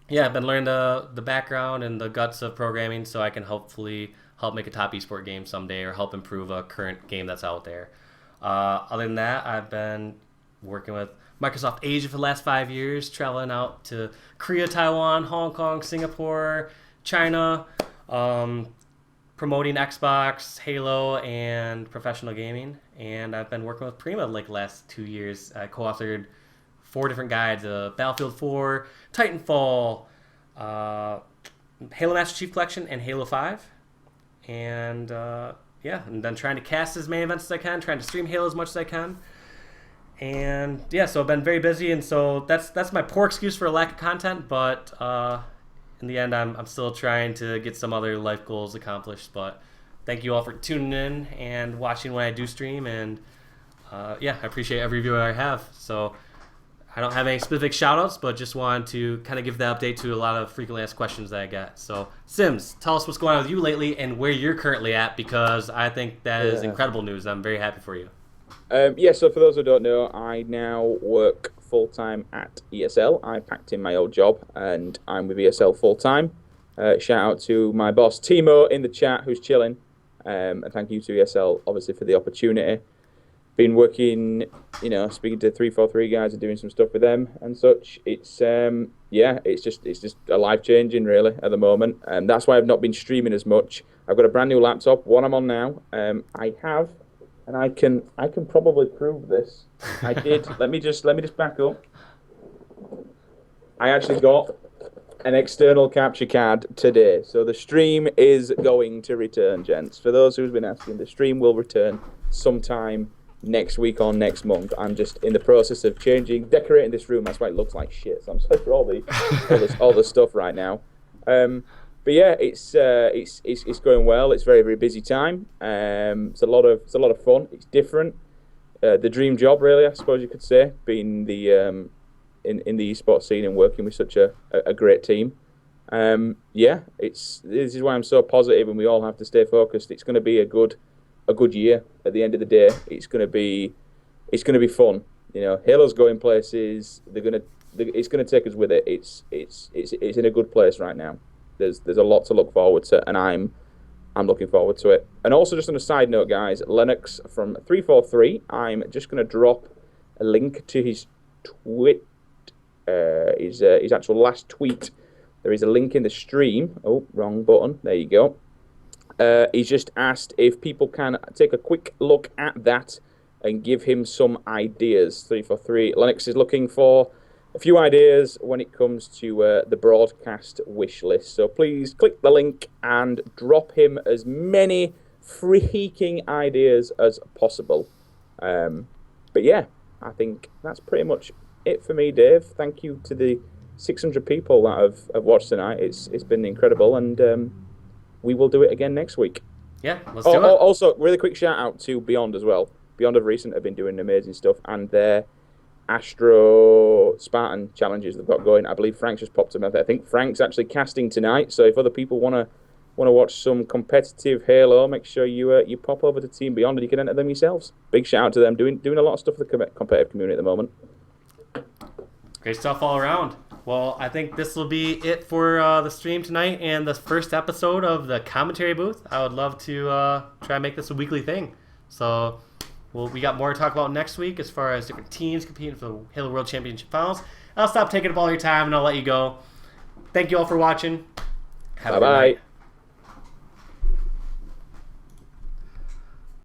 been learning the background and the guts of programming so I can hopefully help make a top esport game someday, or help improve a current game that's out there. Other than that, I've been working with Microsoft Asia for the last 5 years, traveling out to Korea, Taiwan, Hong Kong, Singapore, China, promoting Xbox, Halo, and professional gaming. And I've been working with Prima like the last 2 years. I co-authored 4 different guides: Battlefield 4, Titanfall, Halo Master Chief Collection, and Halo 5. And and then trying to cast as many events as I can, trying to stream Halo as much as I can. And so I've been very busy, and so that's my poor excuse for a lack of content. But in the end, I'm still trying to get some other life goals accomplished. But thank you all for tuning in and watching when I do stream, and I appreciate every viewer I have. So I don't have any specific shout-outs, but just wanted to kind of give the update to a lot of frequently asked questions that I get. So, Sims, tell us what's going on with you lately and where you're currently at, because I think that is incredible news. I'm very happy for you. So for those who don't know, I now work full-time at ESL. I packed in my old job, and I'm with ESL full-time. Shout out to my boss, Timo, in the chat, who's chilling. And thank you to ESL, obviously, for the opportunity. been working, speaking to 343 guys and doing some stuff with them and such. It's it's just a life changing really at the moment, and that's why I've not been streaming as much. I've got a brand new laptop, one I'm on now. I have, and I can probably prove this. I did. let me just back up. I actually got an external capture card today, so the stream is going to return, gents. For those who've been asking, the stream will return sometime next week or next month. I'm just in the process of decorating this room. That's why it looks like shit. So I'm sorry for all the stuff right now. But yeah, it's going well. It's a very, very busy time. It's a lot of fun. It's different. The dream job, really, I suppose you could say, being the in the esports scene and working with such a great team. This is why I'm so positive, and we all have to stay focused. It's going to be a good year. At the end of the day, it's going to be fun. Halo's going places. It's going to take us with it. It's in a good place right now. There's a lot to look forward to, and I'm looking forward to it. And also, just on a side note, guys, Lennox from 343, I'm just going to drop a link to his his actual last tweet. There is a link in the stream. Oh, wrong button. There you go. He's just asked if people can take a quick look at that and give him some ideas. 343. Lennox is looking for a few ideas when it comes to the broadcast wish list. So please click the link and drop him as many freaking ideas as possible. But yeah, I think that's pretty much it for me, Dave. Thank you to the 600 people that have watched tonight. It's been incredible, and we will do it again next week. Yeah, let's do it. Also, really quick shout out to Beyond as well. Beyond of Recent have been doing amazing stuff, and their Astro Spartan challenges they've got going. I believe Frank's just popped them out there. I think Frank's actually casting tonight, so if other people want to watch some competitive Halo, make sure you pop over to Team Beyond and you can enter them yourselves. Big shout out to them, doing a lot of stuff for the competitive community at the moment. Great stuff all around. Well, I think this will be it for the stream tonight and the first episode of the commentary booth. I would love to try and make this a weekly thing. So we got more to talk about next week as far as different teams competing for the Halo World Championship Finals. I'll stop taking up all your time and I'll let you go. Thank you all for watching. Have a good night.